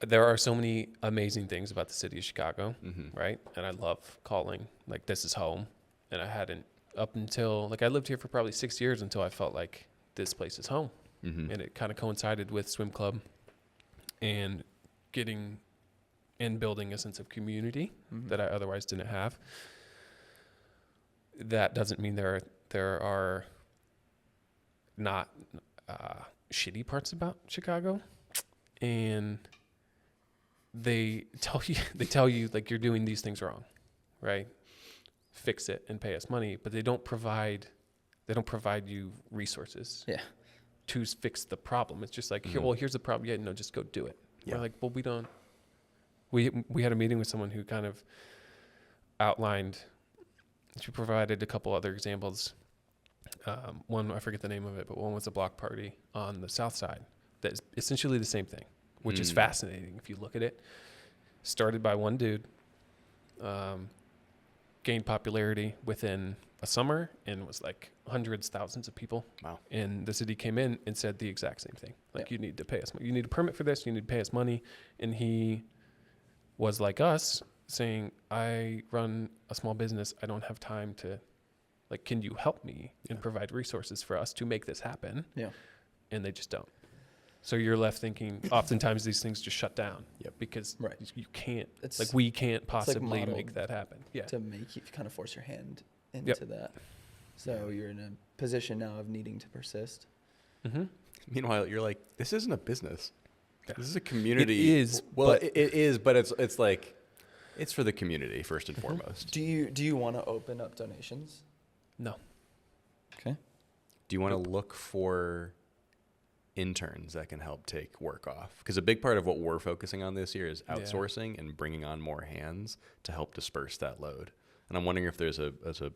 there are so many amazing things about the city of Chicago, right? And I love calling like this is home, and I hadn't up until like I lived here for probably 6 years until I felt like this place is home, and it kind of coincided with Swim Club and getting and building a sense of community that I otherwise didn't have. That doesn't mean there are not shitty parts about Chicago, and they tell you like you're doing these things wrong, right? Fix it and pay us money, but they don't provide you resources to fix the problem. It's just like here's the problem. Yeah, no, just go do it. We're like, well, we don't. We had a meeting with someone who kind of outlined. She provided a couple other examples. One, I forget the name of it, but one was a block party on the south side that is essentially the same thing, which is fascinating if you look at it. Started by one dude, gained popularity within a summer, and was like hundreds, thousands of people. Wow. And the city came in and said the exact same thing. Like, you need to pay us. You need a permit for this. You need to pay us money. And he was like us, saying, I run a small business. I don't have time to, like, can you help me and provide resources for us to make this happen? Yeah. And they just don't. So you're left thinking, oftentimes these things just shut down because you can't, we can't possibly make that happen. Yeah. To make you kind of force your hand into that. So you're in a position now of needing to persist. Mm-hmm. Meanwhile, you're like, this isn't a business. This is a community. It is. Well, but it is, but it's like, it's for the community first and foremost. Do you want to open up donations? no. Okay. Do you want to look for interns that can help take work off? Because a big part of what we're focusing on this year is outsourcing and bringing on more hands to help disperse that load. And I'm wondering if there's a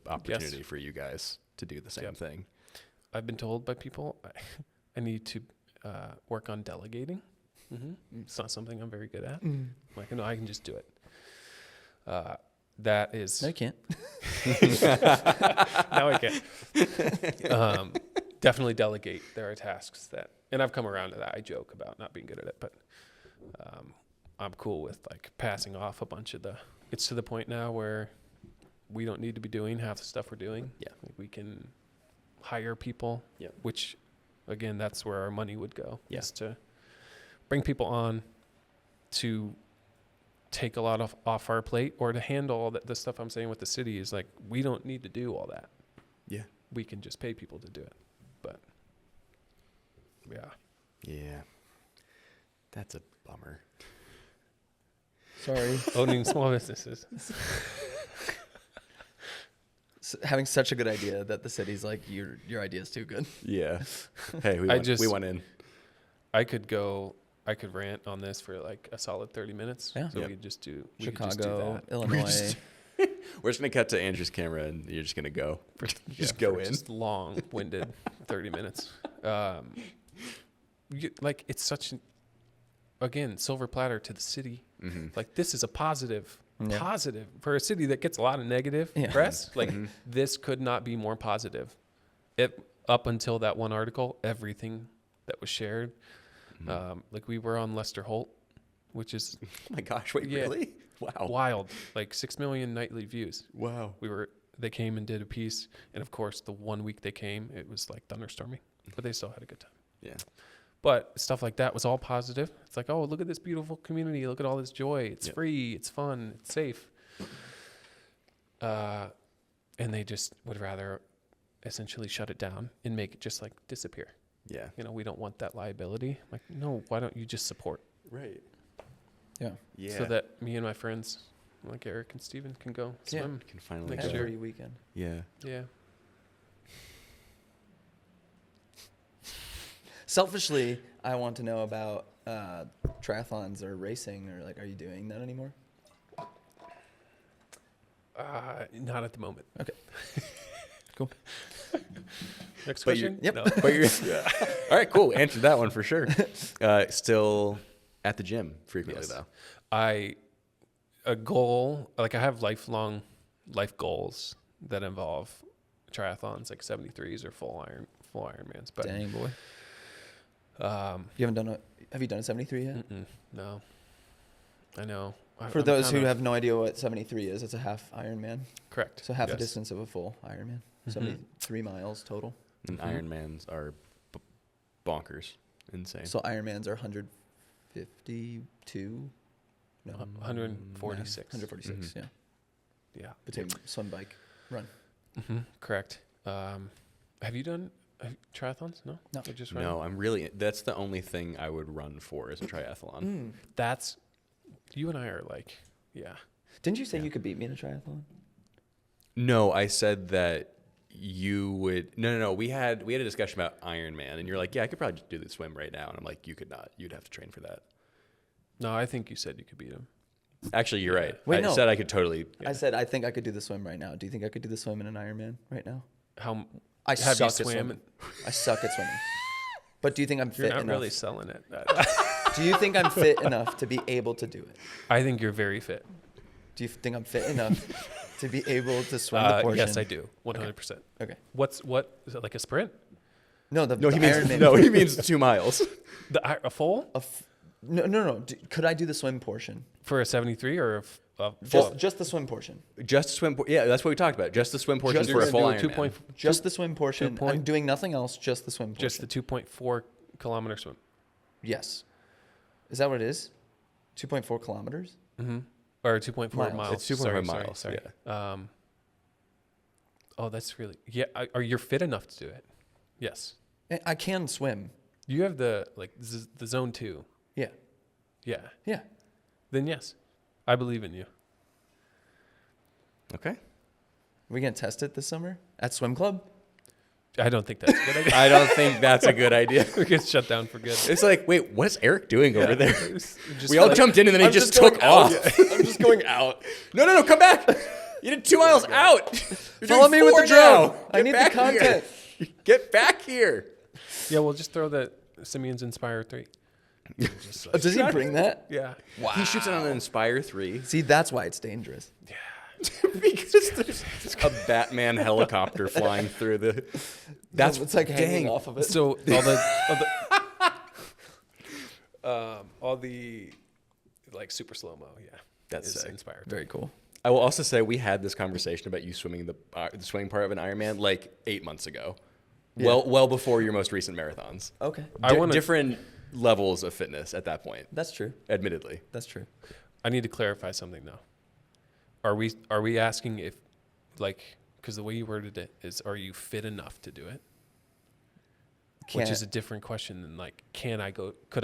opportunity for you guys to do the same thing. I've been told by people I need to work on delegating. It's not something I'm very good at. Like, no, I can just do it. That is... No, you can't. Now I can. Definitely delegate. There are tasks that... And I've come around to that. I joke about not being good at it, but I'm cool with like passing off a bunch of the... It's to the point now where we don't need to be doing half the stuff we're doing. Yeah. Like we can hire people, Yeah. which, again, that's where our money would go, Yeah. is to bring people on to take a lot off our plate, or to handle all the stuff I'm saying with the city is like, we don't need to do all that. Yeah. We can just pay people to do it. But yeah. Yeah. That's a bummer. Sorry. Owning small businesses. Having such a good idea that the city's like, your idea is too good. Yeah. Hey, we went in. I could rant on this for like a solid 30 minutes. Yeah. So Yep. we could just do Chicago, that. Illinois. We're just going to cut to Andrew's camera and you're just going to go. Just go in. Just long-winded 30 minutes. Like, it's such an, again, silver platter to the city. Like, this is a positive for a city that gets a lot of negative press. Like, this could not be more positive. Up until that one article, everything that was shared, like we were on Lester Holt, which is Oh my gosh, wait, really? Wow. wild, like 6 million nightly views. Wow. They came and did a piece, and of course the 1 week they came, it was like thunderstorming, but they still had a good time. Yeah. But stuff like that was all positive. It's like, oh, look at this beautiful community. Look at all this joy. It's free. It's fun. It's safe. And they just would rather essentially shut it down and make it just like disappear. Yeah. You know, we don't want that liability. Like, no, why don't you just support? Right. Yeah. Yeah. So that me and my friends, like Eric and Steven, can go swim. Can finally next go. year. Every weekend. Yeah. Yeah. Selfishly, I want to know about triathlons or racing, or like, are you doing that anymore? Not at the moment. Okay. Cool. Next But you're- question? Yep. No. But you're all right. Cool. Answered that one for sure. Still at the gym frequently Yes. though. A goal, like I have lifelong life goals that involve triathlons, like 73s or full Ironmans. But Dang, boy. You haven't done have you done a 73 yet? no, I know. For those who have no idea what 73 is, it's a half Ironman. correct, So half the yes. distance of a full Ironman. 73 miles total. And Ironmans are bonkers, insane. So Ironmans are 152? No, 146. 146, yeah. Yeah, Between swim, bike, run. correct. Have you done triathlons? No, No. Or just running? No, that's the only thing I would run for is a triathlon. That's you and I are like, yeah. Didn't you say you could beat me in a triathlon? No, I said that you would. No. We had a discussion about Ironman, and you're like, yeah, I could probably just do the swim right now, and I'm like, you could not. You'd have to train for that. No, I think you said you could beat him. Actually, you're right. Wait, I no. said I could totally. I said I think I could do the swim right now. Do you think I could do the swim in an Ironman right now? How I have suck you at swam? swimming. I suck at swimming. But do you think I'm You're fit not enough? really selling it. Do you think I'm fit enough to be able to do it? I think you're very fit. Do you think I'm fit enough to be able to swim the portion? Yes, I do. 100%. Okay. What is it, like a sprint? No, the No, he means Ironman. he means 2 miles. A full No. Could I do the swim portion? for a 73 or a full? Just the swim portion. Just swim. Yeah, that's what we talked about. Just the swim portion Just for a the- full do a Ironman. 2.4 Just the swim portion. point- I'm doing nothing else. Just the swim portion. just the 2.4 kilometer swim. Yes. Is that what it is? 2.4 kilometers? Or 2.4 Miles. miles. It's 2.4 miles, Sorry. yeah. Oh, that's really... Yeah, are you fit enough to do it? Yes. I can swim. You have the zone 2. Yeah. Yeah. Yeah. Then yes, I believe in you. Okay. Are we going to test it this summer at swim club? I don't think that's a good idea. I don't think that's a good idea. We get shut down for good. It's like, wait, what's Eric doing over there? Just We all jumped in and then he just took off. I'm just going out. No, come back. You did 2 miles out. You're Follow doing me with 4 the drone. now. I Get need the back content. here. Get back here. Yeah, we'll just throw the Simeon's Inspire 3. Oh, does he bring that? Yeah. Wow. He shoots it on an Inspire 3. See, that's why it's dangerous. Yeah. Because there's a Batman helicopter flying through the. That's it's like hanging dang. off of it. So all the like super slow mo, yeah. That's is sick. Inspired. Very cool. I will also say we had this conversation about you swimming the swimming part of an Ironman like 8 months ago. Yeah. Well before your most recent marathons. Okay. I wanna- different levels of fitness at that point. That's true. Admittedly. That's true. I need to clarify something though. Are we asking if, like, because the way you worded it is, are you fit enough to do it? Which is a different question than like, could I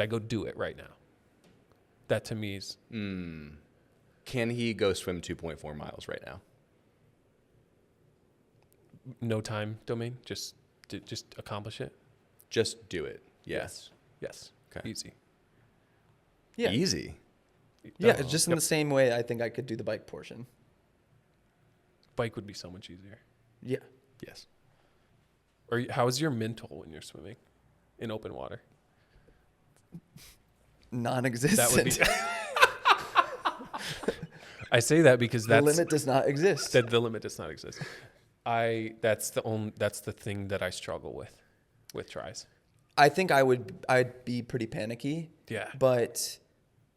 go do it right now? That to me is. Can he go swim 2.4 miles right now? No time domain, just accomplish it. Just do it. Yes. Yes. Okay. Easy. Yeah. Easy. Yeah, Oh, it's just in the same way I think I could do the bike portion. Bike would be so much easier. Yeah. Yes. Or how's your mental when you're swimming in open water? Non-existent. That would be. I say that because the limit does not exist. the limit does not exist. That's the thing that I struggle with tries. I think I'd be pretty panicky. Yeah. But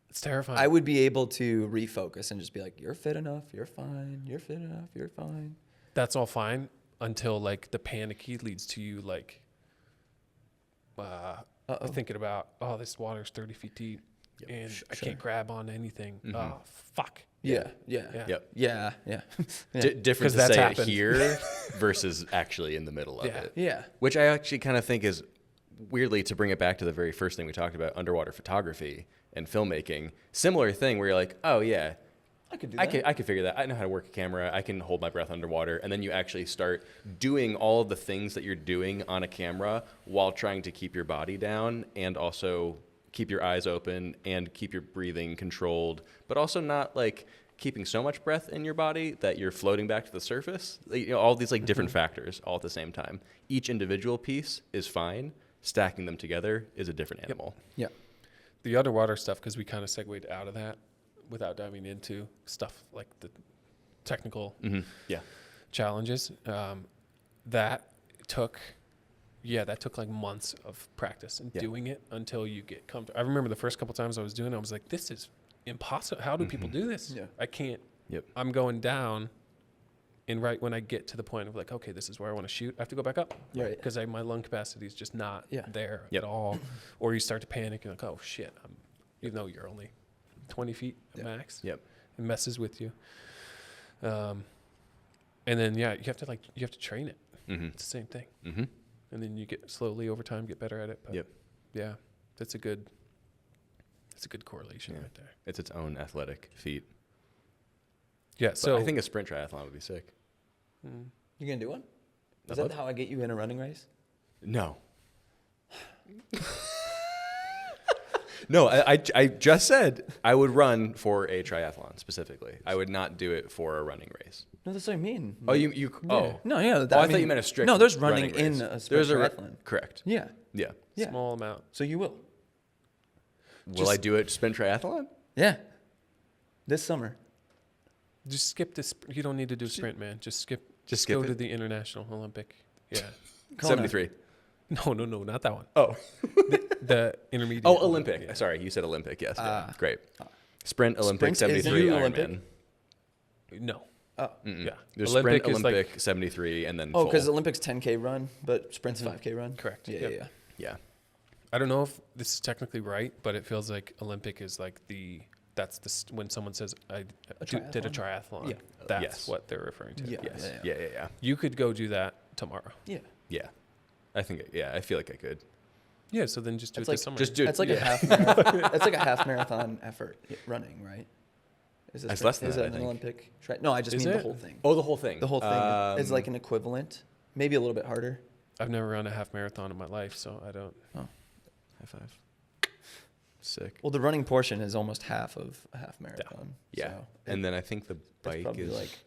It's terrifying. I would be able to refocus and just be like, you're fit enough, you're fine, you're fit enough, you're fine. That's all fine until like the panicky leads to you like thinking about, oh, this water's 30 feet deep and I can't grab on anything. Oh, fuck. Yeah. Yep. Yeah. Different 'Cause to that's say happened. it here versus actually in the middle of Yeah. it. Yeah. Which I actually kind of think is weirdly, to bring it back to the very first thing we talked about, underwater photography and filmmaking. Similar thing where you're like, oh yeah, I could do that. I could figure that. I know how to work a camera. I can hold my breath underwater. And then you actually start doing all of the things that you're doing on a camera while trying to keep your body down and also keep your eyes open and keep your breathing controlled, but also not like keeping so much breath in your body that you're floating back to the surface. You know, all these like different factors all at the same time. Each individual piece is fine. Stacking them together is a different animal. Yeah. The underwater stuff, because we kind of segued out of that without diving into stuff like the technical Yeah. challenges. That took like months of practice and doing it until you get comfortable. I remember the first couple times I was doing it, I was like, this is impossible. How do people do this? Yeah. I can't. Yep. I'm going down. And right when I get to the point of like, okay, this is where I want to shoot, I have to go back up. Right. Because my lung capacity is just not there Yep. at all. Or you start to panic and like, oh shit, even though you're only 20 feet at max. Yep. It messes with you. And then, you have to train it. It's the same thing. Mm-hmm. And then you get slowly over time, get better at it. But Yep. yeah, that's a good correlation right there. It's its own athletic feat. Yeah. But So I think a sprint triathlon would be sick. You gonna do one? Is I'd that love how I get you in a running race? No. No, I just said I would run for a triathlon specifically. I would not do it for a running race. No, that's what I mean. Oh, oh. No, yeah. Oh, I thought you meant a strict. No, there's running race. in a sprint triathlon. Correct. Yeah. Yeah. Yeah. small amount. So you will. Will I do it sprint triathlon? Yeah. This summer. Just skip this. You don't need to do sprint, man. Just skip. Just skip go it? to the International Olympic. Yeah. Kona. 73. No, not that one. Oh. The intermediate. Oh, Olympic. Yeah. Sorry, you said Olympic. Yes. Yeah. Great. Sprint Olympic Sprint is 73 the Ironman. Olympic? No. Oh. Yeah. There's Olympic sprint is like- Olympic 73 and then Oh, full. because Olympics 10K run, but sprint's 5K run. Correct. Yeah, Yep. yeah. Yeah. I don't know if this is technically right, but it feels like Olympic is like when someone says I did a triathlon. Yeah. That's Yes. what they're referring to. Yeah. Yes. Yeah. You could go do that tomorrow. Yeah. Yeah. I think. Yeah. I feel like I could. Yeah, so then just do It's it like this summer. Just do it. That's like Yeah. a half marathon. That's like a half marathon effort running, right? Is It's less than is that, it I an think. Olympic? No, I just Is mean the it? whole thing. Oh, the whole thing. The whole thing is like an equivalent, maybe a little bit harder. I've never run a half marathon in my life, so I don't. Oh. High five. Sick. Well, the running portion is almost half of a half marathon. Yeah. So And then I think the it's bike probably is like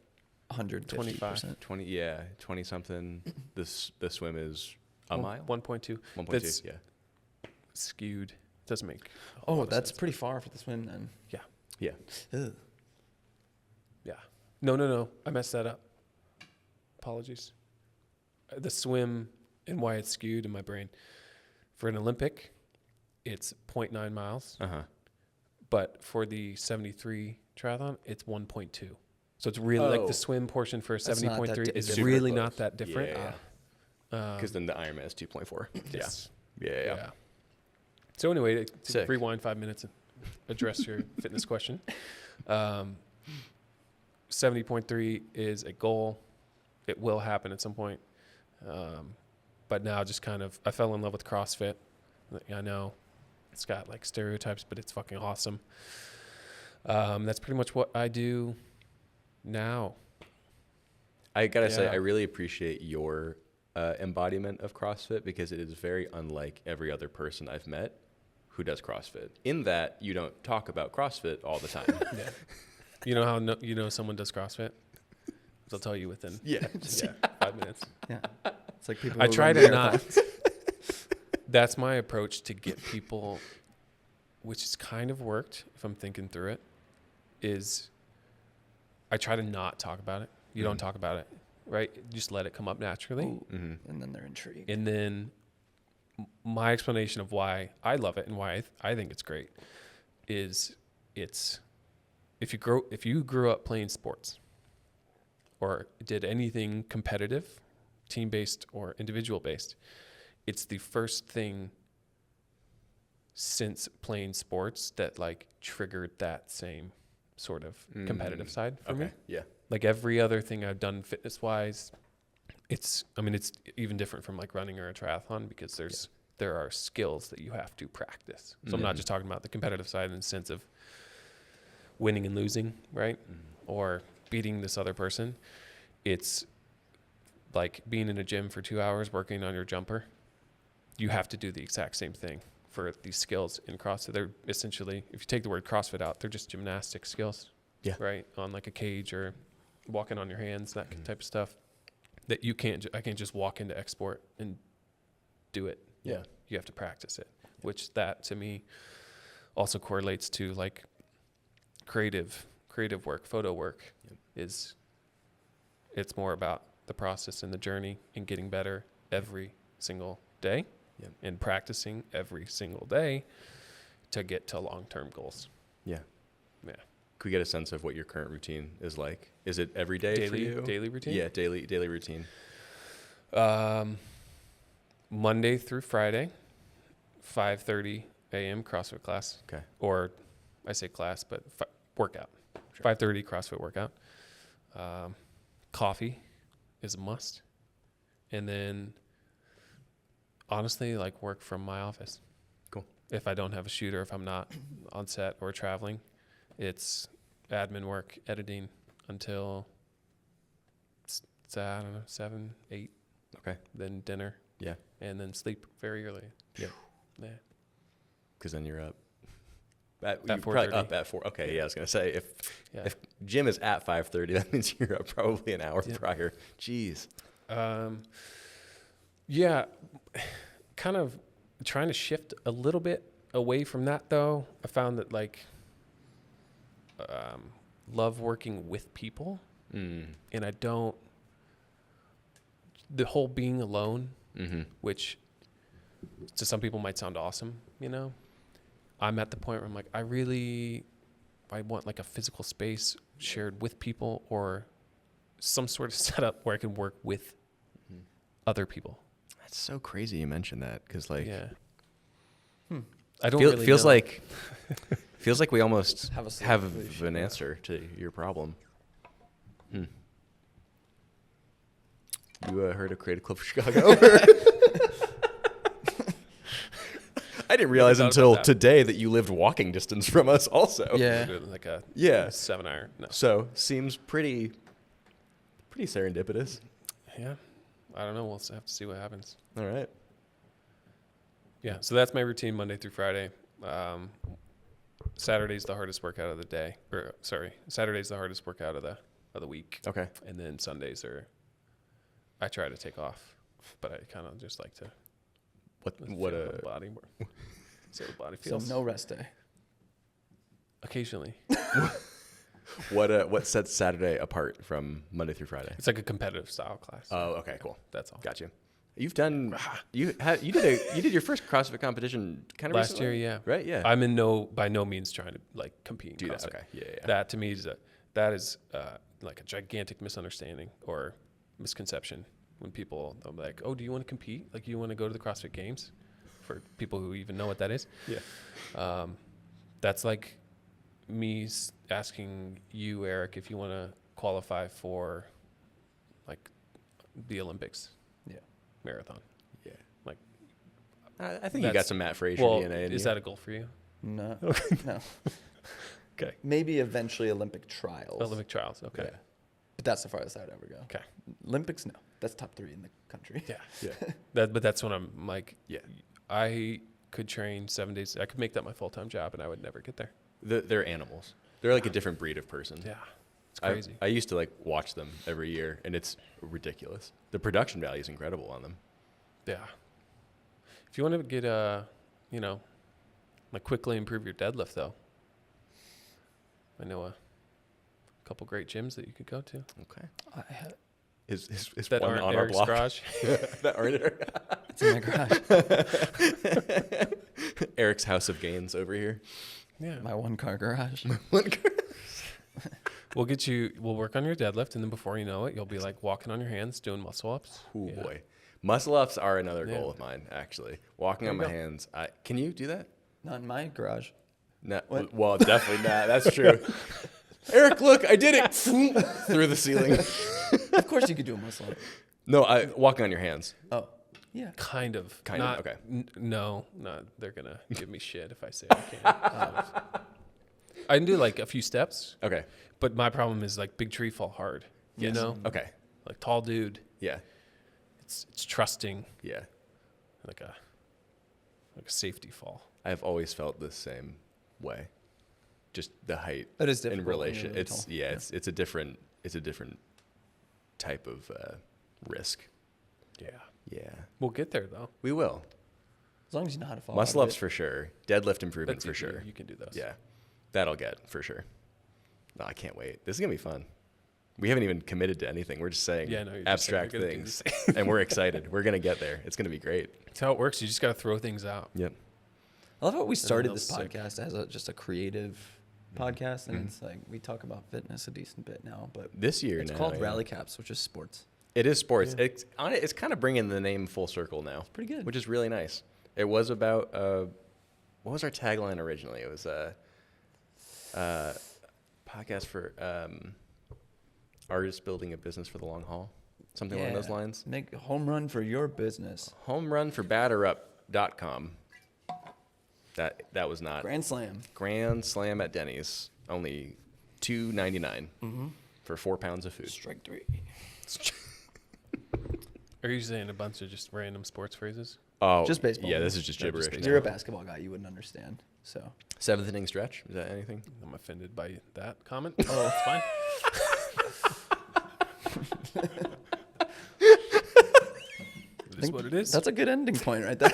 125%. 20. Yeah, 20 something. The swim is a mile. 1.2. 1.2. That's Yeah. skewed. Doesn't make. a lot Oh, of that's sense. pretty far for the swim then. Yeah. Yeah. Ugh. Yeah. No. I messed that up. Apologies. The swim and why it's skewed in my brain. For an Olympic, it's 0.9 miles. Uh-huh. But for the 73 triathlon, it's 1.2. So it's really like Oh. the swim portion for not that 70.3 di- is it's really super not that different. Yeah. Because then the Ironman is 2.4. Yes. Yeah. So anyway, to Sick. rewind 5 minutes and address your fitness question. 70.3 is a goal. It will happen at some point. But now just kind of, I fell in love with CrossFit. I know it's got like stereotypes, but it's fucking awesome. That's pretty much what I do now. I gotta say, Yeah. I really appreciate your embodiment of CrossFit because it is very unlike every other person I've met who does CrossFit. In that you don't talk about CrossFit all the time. Yeah. You know how someone does CrossFit? They'll tell you within 5 minutes. Yeah. It's like people. I who try run to not. marathons. That's my approach to get people, which has kind of worked if I'm thinking through it, is I try to not talk about it. You don't talk about it, right? Just let it come up naturally. Ooh, and then they're intrigued. And then my explanation of why I love it and why I think it's great is if you grew up playing sports or did anything competitive, team-based or individual-based, it's the first thing since playing sports that like triggered that same sort of competitive side for me. Yeah. Like every other thing I've done fitness-wise, it's even different from like running or a triathlon because there are skills that you have to practice. So I'm not just talking about the competitive side in the sense of winning and losing, right? Or beating this other person. It's like being in a gym for 2 hours working on your jumper. You have to do the exact same thing for these skills in CrossFit. They're essentially, if you take the word CrossFit out, they're just gymnastic skills, right? On like a cage or walking on your hands, that type of stuff that I can't just walk into export and do it. Yeah. You have to practice it, which that to me also correlates to like creative work, photo work it's more about the process and the journey and getting better every single day and practicing every single day to get to long-term goals. Yeah. Yeah. Could we get a sense of what your current routine is like? Is it every day for you? Daily routine? Yeah, daily routine. Monday through Friday, 5:30 a.m. CrossFit class. Okay. Or I say class, but workout. Sure. 5:30 CrossFit workout. Coffee is a must. And then honestly, like work from my office. Cool. If I don't have a shoot or if I'm not on set or traveling, it's admin work, editing until it's I don't know, 7, 8. Okay. Then dinner. Yeah. And then sleep very early. Yep. Yeah. Because then you're up. At You're 4:30. probably up at 4. Okay, yeah, I was gonna say if gym is at 5:30, that means you're up probably an hour prior. Jeez. Yeah, kind of trying to shift a little bit away from that though. I found that like love working with people, and I don't. The whole being alone, which to some people might sound awesome, you know. I'm at the point where I'm like, I want like a physical space shared with people or some sort of setup where I can work with other people. That's so crazy you mentioned that because like I don't really feels know. like feels like we almost Have a have solution, an answer to your problem. You heard of Creative Club of Chicago? I didn't realize thought until about that. today that you lived walking distance from us also. Yeah. Like a Yeah. 7-hour. No. So seems pretty serendipitous. Yeah. I don't know. We'll have to see what happens. All right. Yeah. So that's my routine Monday through Friday. Saturday's the hardest workout of the day. Saturday's the hardest workout of the week. Okay. And then Sundays I try to take off, but I kind of just like to What feel the body more. See how the body So feels. no rest day. Occasionally. what sets Saturday apart from Monday through Friday? It's like a competitive style class. Oh, okay, cool. That's all. Got you. You've done you did your first CrossFit competition kind of Last recently? year, yeah. Right? Yeah. I'm by no means trying to like compete. Do in that. CrossFit. Okay. Yeah. That to me is like a gigantic misunderstanding or misconception when people are like, "Oh, do you want to compete? Like, you want to go to the CrossFit Games?" For people who even know what that is. Yeah. That's like me asking you, Eric, if you want to qualify for like the Olympics. Yeah. Marathon. Yeah. Like, I think you got some Matt Frazier well, DNA in is you. that a goal for you? No. No. Okay. Maybe eventually Olympic trials. Olympic trials. Okay. Yeah. But that's the farthest I would ever go. Okay. Olympics, no. That's top 3 in the country. Yeah. Yeah. But that's when I'm like, Yeah. I could train 7 days. I could make that my full-time job, and I would never get there. They're animals. They're like a different breed of person. Yeah, it's crazy. I used to like watch them every year, and it's ridiculous. The production value is incredible on them. Yeah. If you want to get like quickly improve your deadlift, though, I know a couple great gyms that you could go to. Okay. It's Is That one aren't on our Eric's block? garage. That aren't in my garage. Eric's house of gains over here. Yeah. My 1-car garage. We'll work on your deadlift, and then before you know it, you'll be like walking on your hands, doing muscle ups. Oh Yeah. boy. Muscle ups are another Yeah. goal of mine, actually. Walking There on you my go. hands. Can you do that? Not in my garage. No. What? Well, definitely not. That's true. Eric, look, I did it through the ceiling. Of course you could do a muscle up. No, walking on your hands. Oh, yeah. Kind of. Kind of, okay. No, they're going to give me shit if I say I can't. I can do like a few steps, Okay. but my problem is like big tree fall hard. You Yes. know? Okay. Like tall dude. Yeah. It's trusting, Yeah. like a safety fall. I've always felt the same way. Just the height That is in difficult when you're relation. really It's tall. yeah, it's a different type of risk. Yeah. Yeah. We'll get there though. We will. As long as you know how to fall. Muscle out of ups it. for sure. Deadlift improvement That's for easier. sure. You can do those. Yeah. That'll get for sure. No, I can't wait. This is gonna be fun. We haven't even committed to anything. We're just saying Yeah, no, you're just saying abstract you're gonna do things. this. And we're excited. We're gonna get there. It's gonna be great. That's how it works. You just got to throw things out. Yep. I love how we started they'll this stick. podcast as just a creative podcast, and it's like we talk about fitness a decent bit now, but This year it's now, called yeah. Rally Caps, which is sports. It is sports. It's kind of bringing the name full circle now. It's pretty good. Which is really nice. It was about, what was our tagline originally? It was a podcast for artists building a business for the long haul. Something along those lines. Make a home run for your business. Home run for batterup.com. That was not. Grand Slam. Grand Slam at Denny's. Only $2.99 for 4 pounds of food. Strike 3. Are you saying a bunch of just random sports phrases? Oh, Just baseball. Yeah, this is just No, just gibberish. baseball. You're a basketball guy. You wouldn't understand. So. 7th inning stretch. Is that anything? I'm offended by that comment. Oh, it's fine. It is what it is. That's a good ending point right there.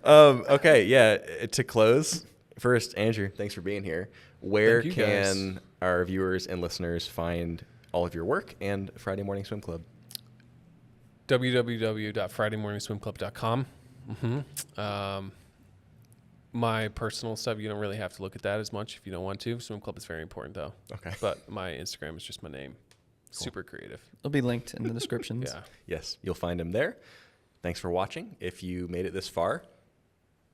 Okay, yeah. To close, first, Andrew, thanks for being here. Where Thank you, guys. can our viewers and listeners find all of your work and Friday Morning Swim Club? www.fridaymorningswimclub.com. My personal stuff, you don't really have to look at that as much if you don't want to. Swim Club is very important, though. Okay. But my Instagram is just my name. Super creative. It'll be linked in the descriptions. Yeah. Yes, you'll find him there. Thanks for watching. If you made it this far,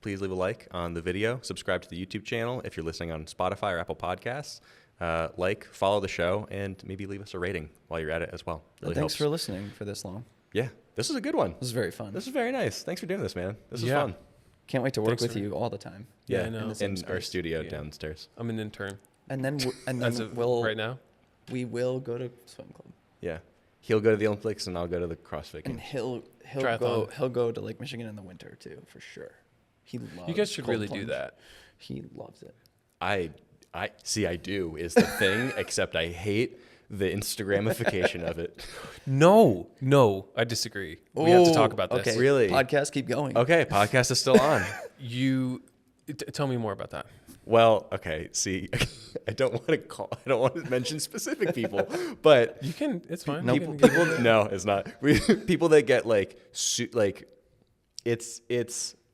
please leave a like on the video. Subscribe to the YouTube channel if you're listening on Spotify or Apple Podcasts. Follow the show, and maybe leave us a rating while you're at it as well. Really Thanks helps. for listening for this long. Yeah, this is a good one. This is very fun. This is very nice. Thanks for doing this, man. This is Yeah. fun. Can't wait to work Thanks with for- you all the time. Yeah, I Yeah, know. in our space. studio Yeah. downstairs. I'm an intern And then as of we'll right now. we will go to swim club. Yeah. He'll go to the Olympics and I'll go to the CrossFit And games. he'll go to Lake Michigan in the winter too, for sure. He loves You guys should cold really do plunge. that. He loves it. I see. I do is the thing, except I hate the Instagramification of it. No, I disagree. We have to talk about this. Okay. Really? Podcast, keep going. Okay, podcast is still on. Tell me more about that. Well, okay. See, I don't want to mention specific people, but You can. It's fine. Nope. You can- people. No, it's not. People that get like it's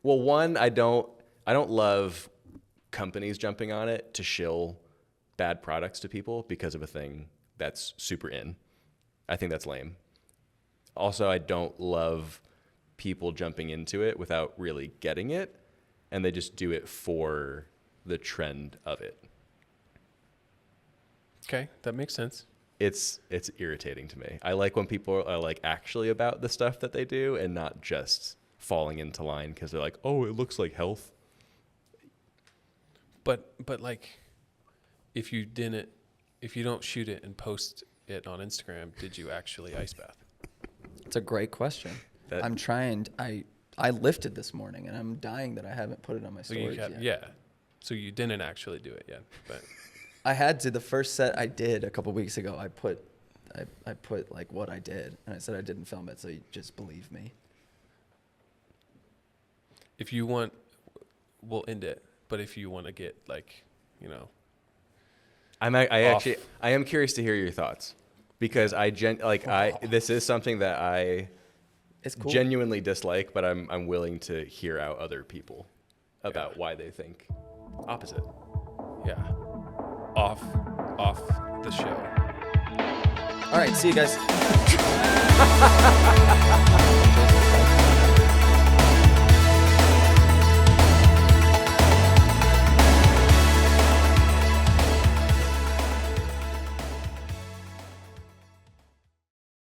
well. One, I don't love companies jumping on it to shill bad products to people because of a thing that's super in. I think that's lame. Also, I don't love people jumping into it without really getting it, and they just do it for the trend of it. Okay, that makes sense. It's irritating to me. I like when people are like actually about the stuff that they do and not just falling into line because they're like, oh, it looks like health. But like, if you don't shoot it and post it on Instagram, did you actually ice bath? It's a great question. That- I'm trying. I lifted this morning, and I'm dying that I haven't put it on my So stories you yet. yeah. So you didn't actually do it yet, but I had to. The first set I did a couple weeks ago, I put like what I did, and I said I didn't film it, so you just believe me. if you want, we'll end it. But if you want to get like, you know, I am curious to hear your thoughts because this is something that I It's cool. genuinely dislike, but I'm willing to hear out other people about why they think opposite. yeah, off the show. All right, see you guys.